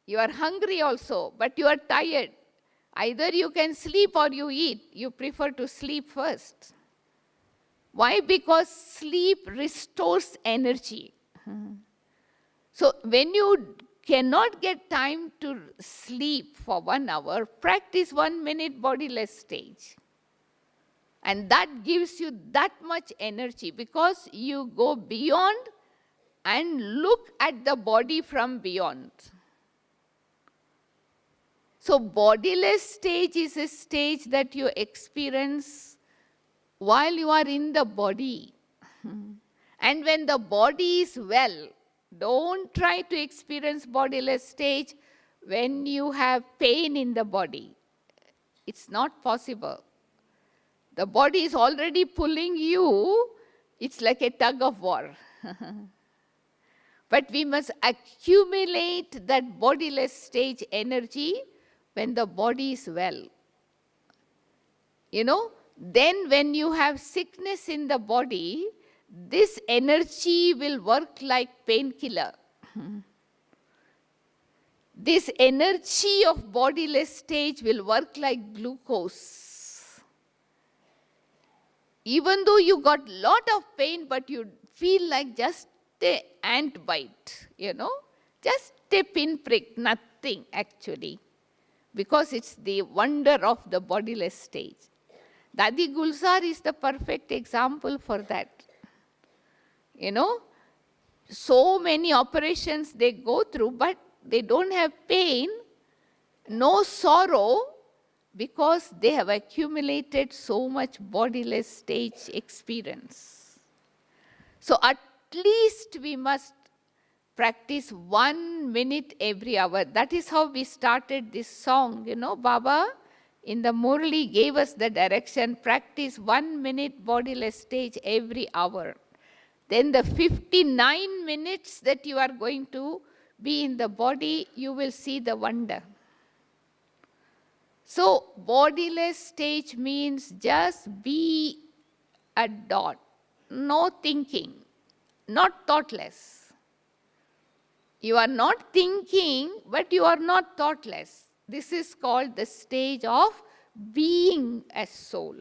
you are hungry also, but you are tired. Either you can sleep or you eat. You prefer to sleep first. Why? Because sleep restores energy. So when you cannot get time to sleep for 1 hour, practice 1 minute bodiless stage. And that gives you that much energy because you go beyond and look at the body from beyond. So bodiless stage is a stage that you experience while you are in the body. And when the body is well, don't try to experience bodiless stage when you have pain in the body. It's not possible. The body is already pulling you. It's like a tug of war. But we must accumulate that bodiless stage energy when the body is well. Then when you have sickness in the body, this energy will work like painkiller. This energy of bodiless stage will work like glucose. Even though you got lot of pain, but you feel like just an ant bite, just a pinprick, nothing actually. Because it's the wonder of the bodiless stage. Dadi Gulzar is the perfect example for that. So many operations they go through, but they don't have pain, no sorrow, because they have accumulated so much bodiless stage experience. So at least we must practice 1 minute every hour. That is how we started this song. Baba in the Murli gave us the direction, practice 1 minute bodiless stage every hour. Then the 59 minutes that you are going to be in the body, you will see the wonder. So bodiless stage means just be a dot, no thinking, not thoughtless. You are not thinking, but you are not thoughtless. This is called the stage of being a soul.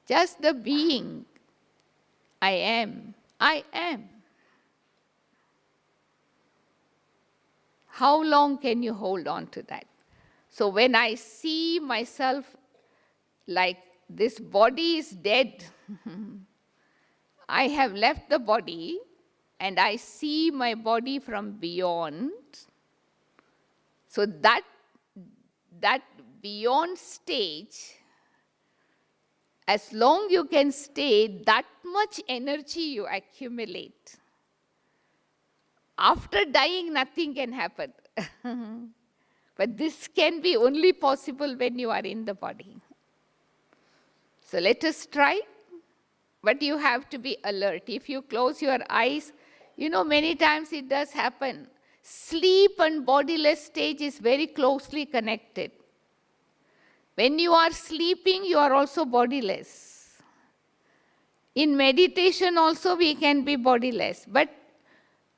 Just the being. I am. I am. How long can you hold on to that? So when I see myself like this body is dead, I have left the body and I see my body from beyond. So that beyond stage, as long you can stay, that much energy you accumulate. After dying, nothing can happen. But this can be only possible when you are in the body. So let us try. But you have to be alert. If you close your eyes, many times it does happen. Sleep and bodiless stage is very closely connected. When you are sleeping, you are also bodiless. In meditation also we can be bodiless. But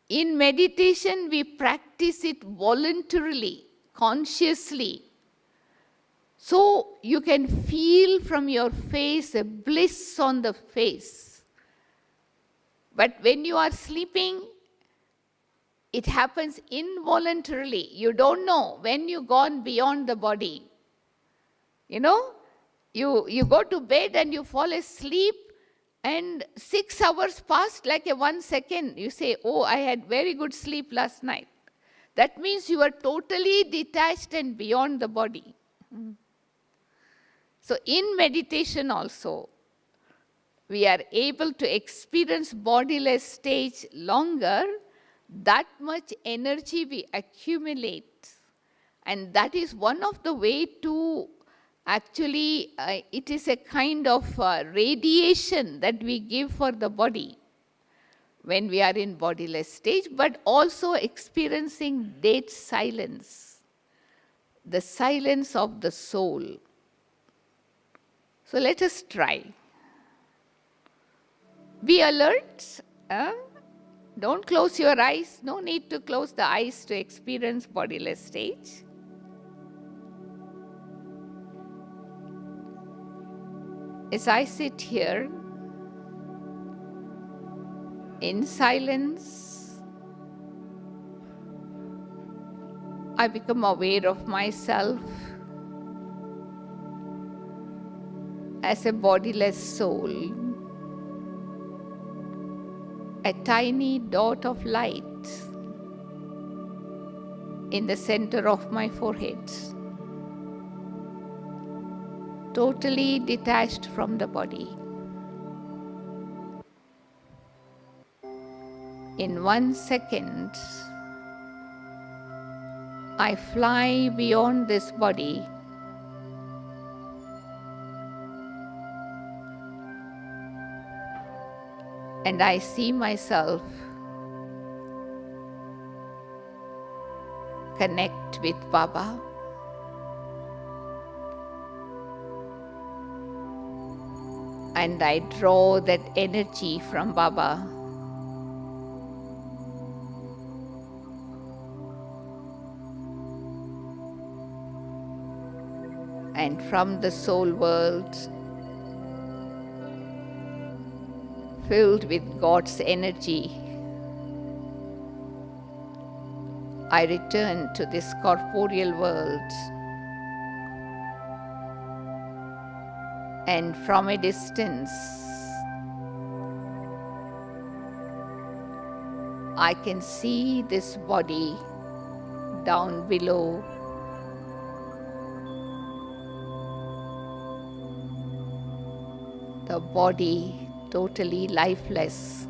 in meditation we practice it voluntarily, consciously. So you can feel from your face a bliss on the face. But when you are sleeping, it happens involuntarily. You don't know when you've gone beyond the body. You go to bed and you fall asleep and 6 hours passed like a 1 second. You say, oh, I had very good sleep last night. That means you are totally detached and beyond the body. So in meditation also, we are able to experience bodiless stage longer. That much energy we accumulate. And that is one of the way to actually, it is a kind of radiation that we give for the body when we are in bodiless stage, but also experiencing dead silence, the silence of the soul. So let us try. Be alert. Don't close your eyes. No need to close the eyes to experience bodiless stage. As I sit here in silence, I become aware of myself as a bodiless soul, a tiny dot of light in the center of my forehead, totally detached from the body. In 1 second, I fly beyond this body and I see myself connect with Baba. And I draw that energy from Baba. And from the soul world, filled with God's energy, I return to this corporeal world. And from a distance, I can see this body down below. The body totally lifeless.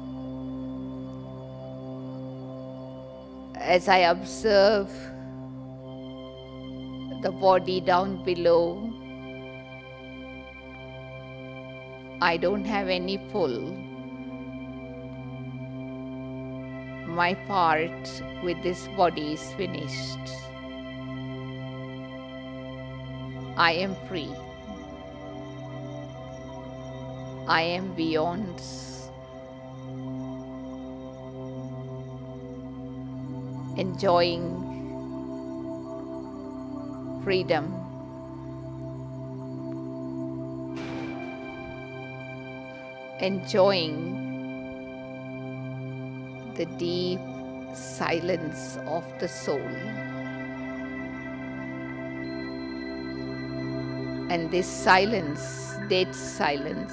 As I observe the body down below, I don't have any pull. My part with this body is finished. I am free. I am beyond. Enjoying freedom. Enjoying the deep silence of the soul. And this silence, dead silence,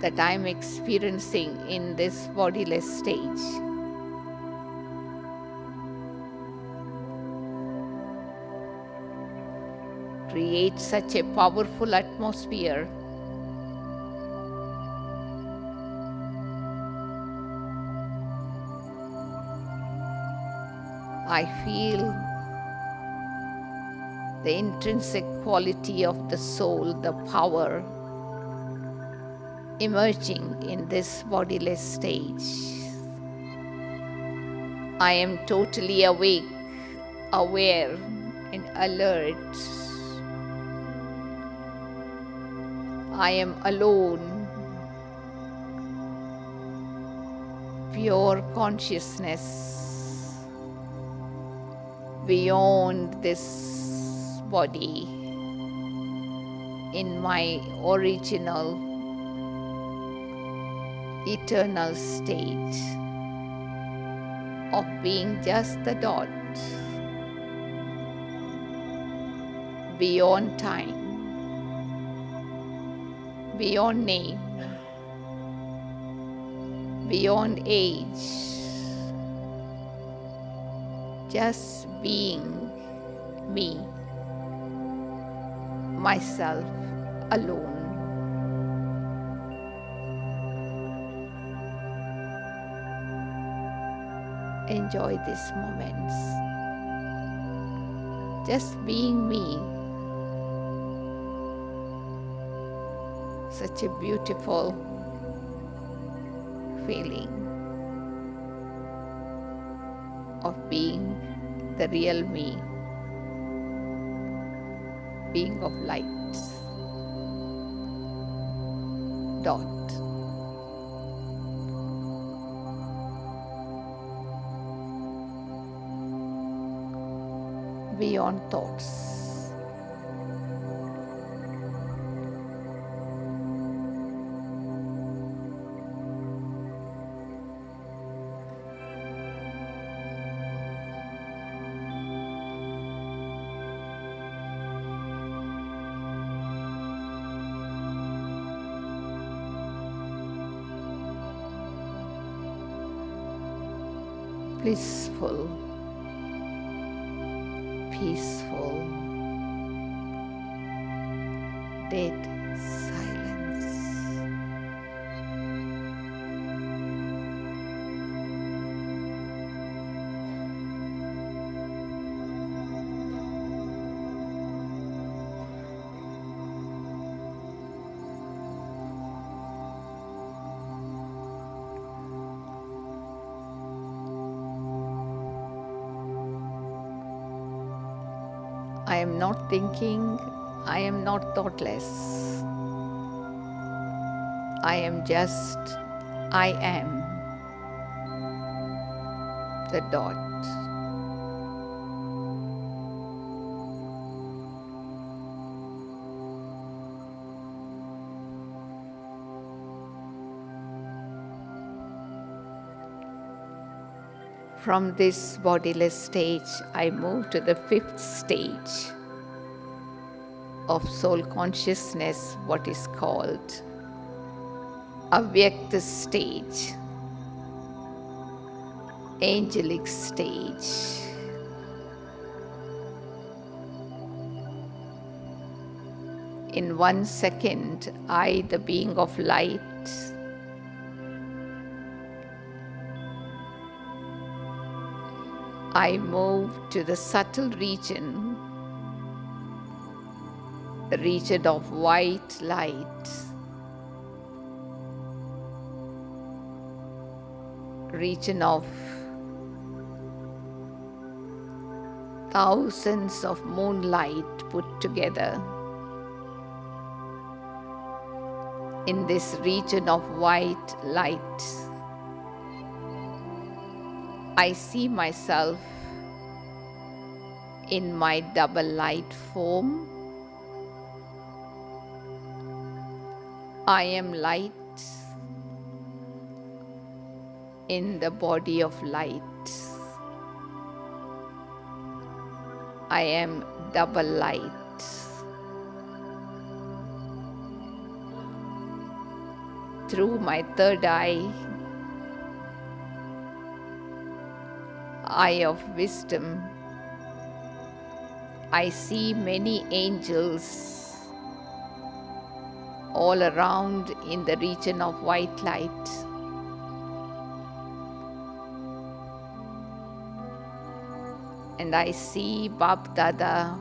that I am experiencing in this bodiless stage, creates such a powerful atmosphere. I feel the intrinsic quality of the soul, the power emerging in this bodiless stage. I am totally awake, aware, and alert. I am alone, pure consciousness, beyond this body, in my original, eternal state of being just the dot, beyond time, beyond name, beyond age, just being me, myself alone. Enjoy these moments. just being me. Such a beautiful feeling of being the real me, being of light. Dot. Beyond thoughts. Blissful, peaceful, dead silence. I am not thinking, I am not thoughtless. I am just, I am the dot. From this bodiless stage, I move to the fifth stage of soul consciousness, what is called Avyakta stage, Angelic stage. In 1 second, I, the being of light, I move to the subtle region, the region of white light, region of thousands of moonlight put together. In this region of white light, I see myself in my double light form. I am light in the body of light. I am double light. Through my third eye of wisdom, I see many angels all around in the region of white light. And I see Bap Dada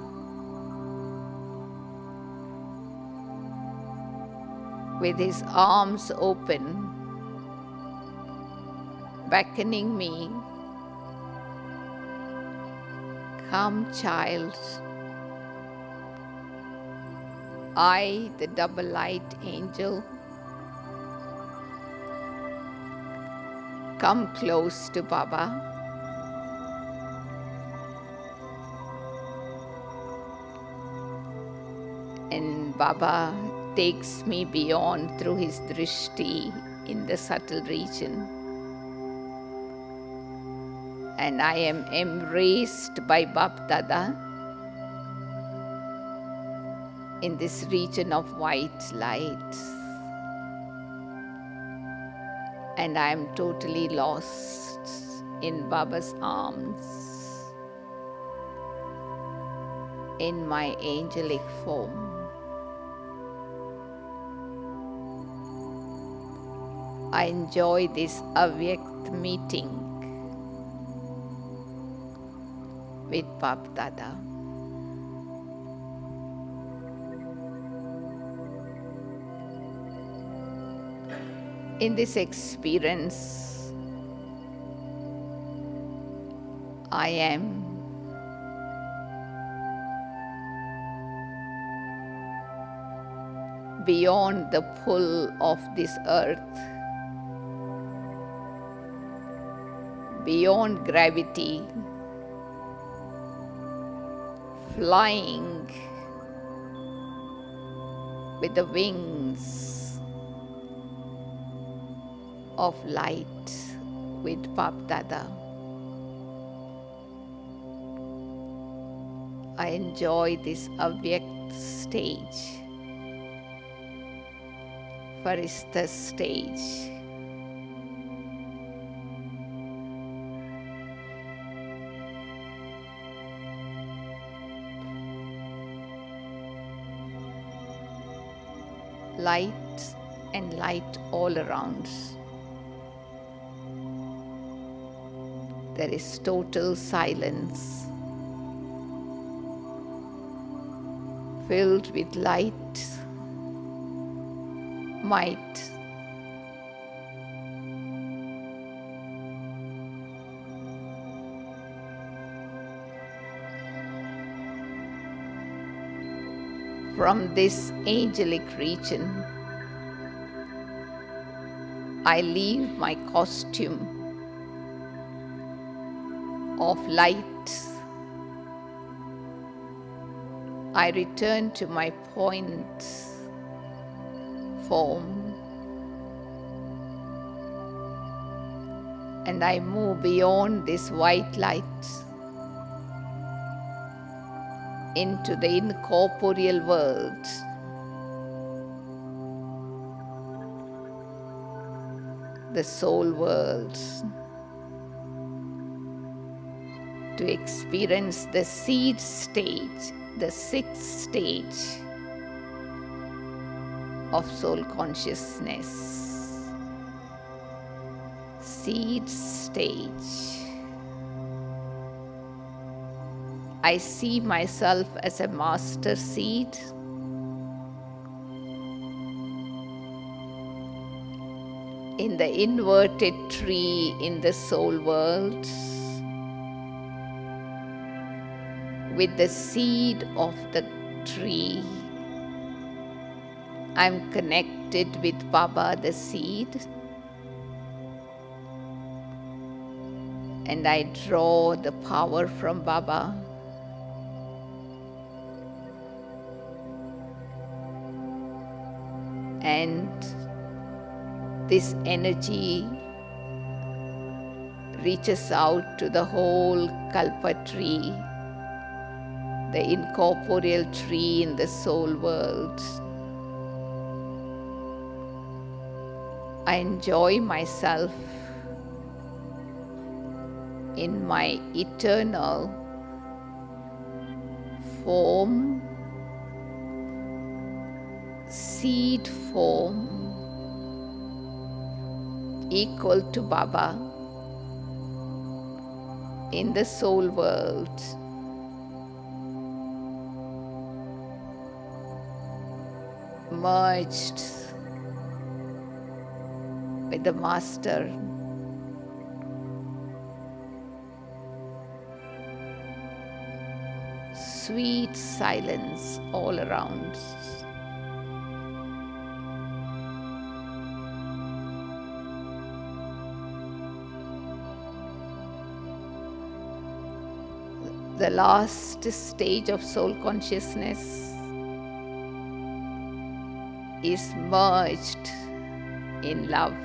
with his arms open, beckoning me, "Come, child." I, the double light angel, come close to Baba. And Baba takes me beyond through his drishti in the subtle region. And I am embraced by Bap Dada in this region of white light. And I am totally lost in Baba's arms, in my angelic form. I enjoy this avyakt meeting with Bap Dada. In this experience, I am beyond the pull of this earth, beyond gravity, flying with the wings of light with Bap Dada. I enjoy this Avyakt stage, Farishta stage. Light and light all around. There is total silence, filled with light, might. From this angelic region, I leave my costume of light. I return to my point form, and I move beyond this white light into the incorporeal world. The soul world, to experience the seed stage, the sixth stage of soul consciousness. Seed stage. I see myself as a master seed. In the inverted tree in the soul world, with the seed of the tree, I'm connected with Baba, the seed, and I draw the power from Baba. And this energy reaches out to the whole Kalpa tree, the incorporeal tree in the soul world. I enjoy myself in my eternal form, seed form, equal to Baba in the soul world. Merged with the Master. Sweet silence all around. The last stage of soul consciousness is merged in love,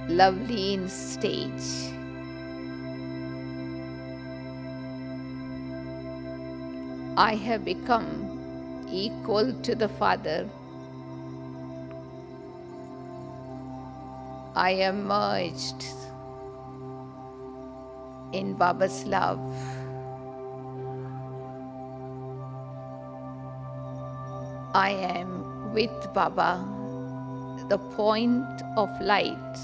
lovely stage. I have become equal to the Father. I am merged in Baba's love. I am with Baba, the point of light,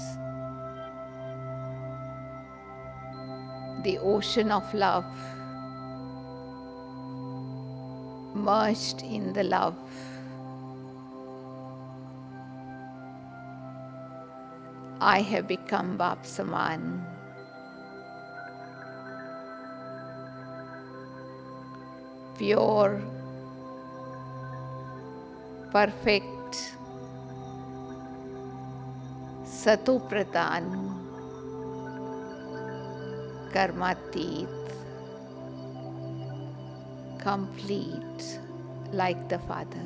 the ocean of love, merged in the love. I have become Bap Saman. Pure, perfect, Satopradhan, Karmatit, complete like the Father.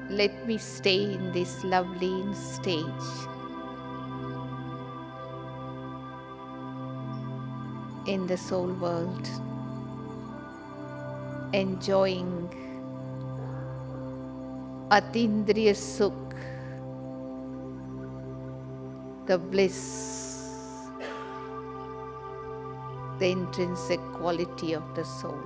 Let me stay in this lovely stage, in the soul world, enjoying Atindriya Sukh, the bliss, the intrinsic quality of the soul.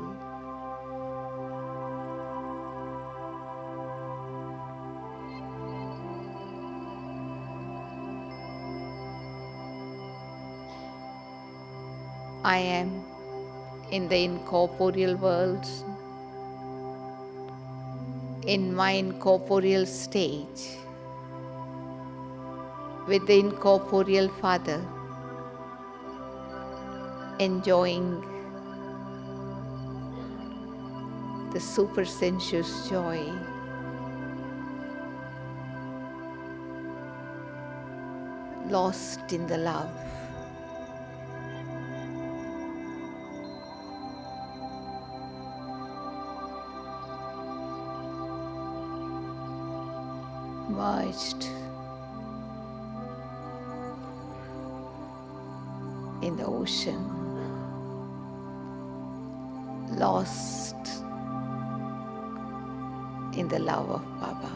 I am in the incorporeal world, in my incorporeal stage, with the incorporeal Father, enjoying the supersensuous joy, lost in the love. Merged in the ocean, lost in the love of Baba.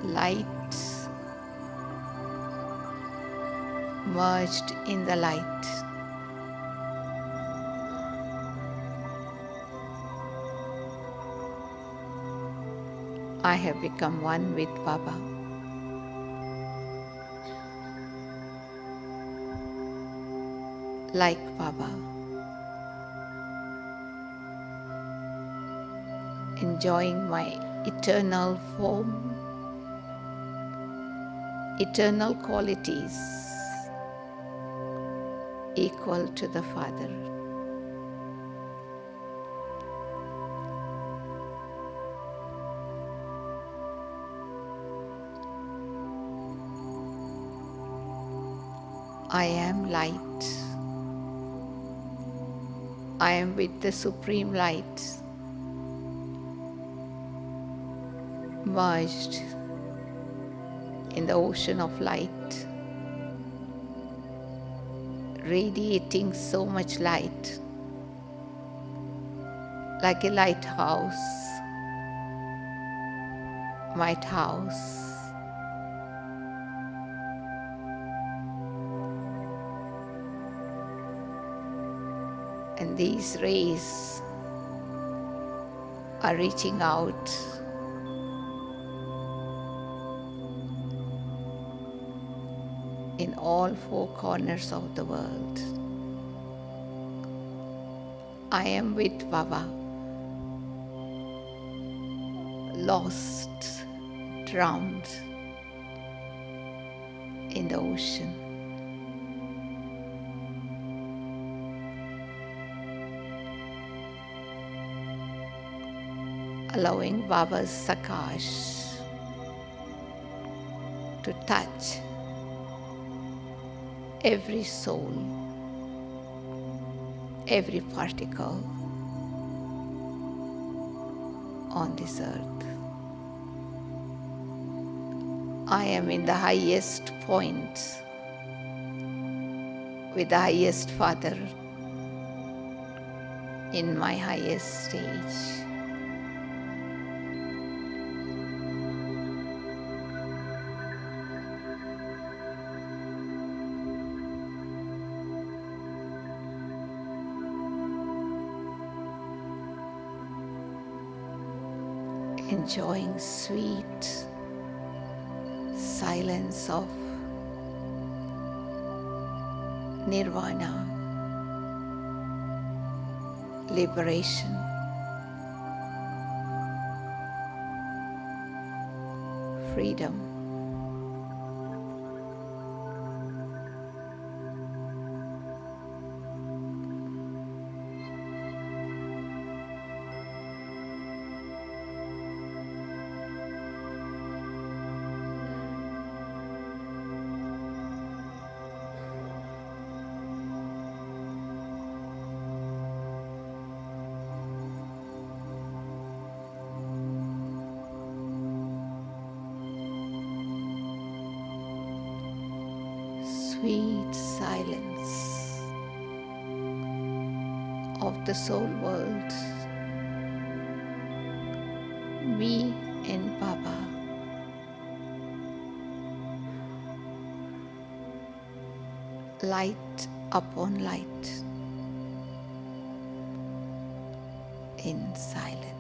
Light merged in the light. I have become one with Baba. Like Baba, enjoying my eternal form, eternal qualities, equal to the Father. I am light. I am with the Supreme Light, merged in the ocean of light, radiating so much light, like a lighthouse, lighthouse. And these rays are reaching out in all four corners of the world. I am with Baba, lost, drowned in the ocean. Allowing Baba's Sakash to touch every soul, every particle on this earth. I am in the highest point with the highest Father in my highest stage. Enjoying sweet silence of nirvana, liberation, freedom. Sweet silence of the soul world. Me and Baba. Light upon light in silence.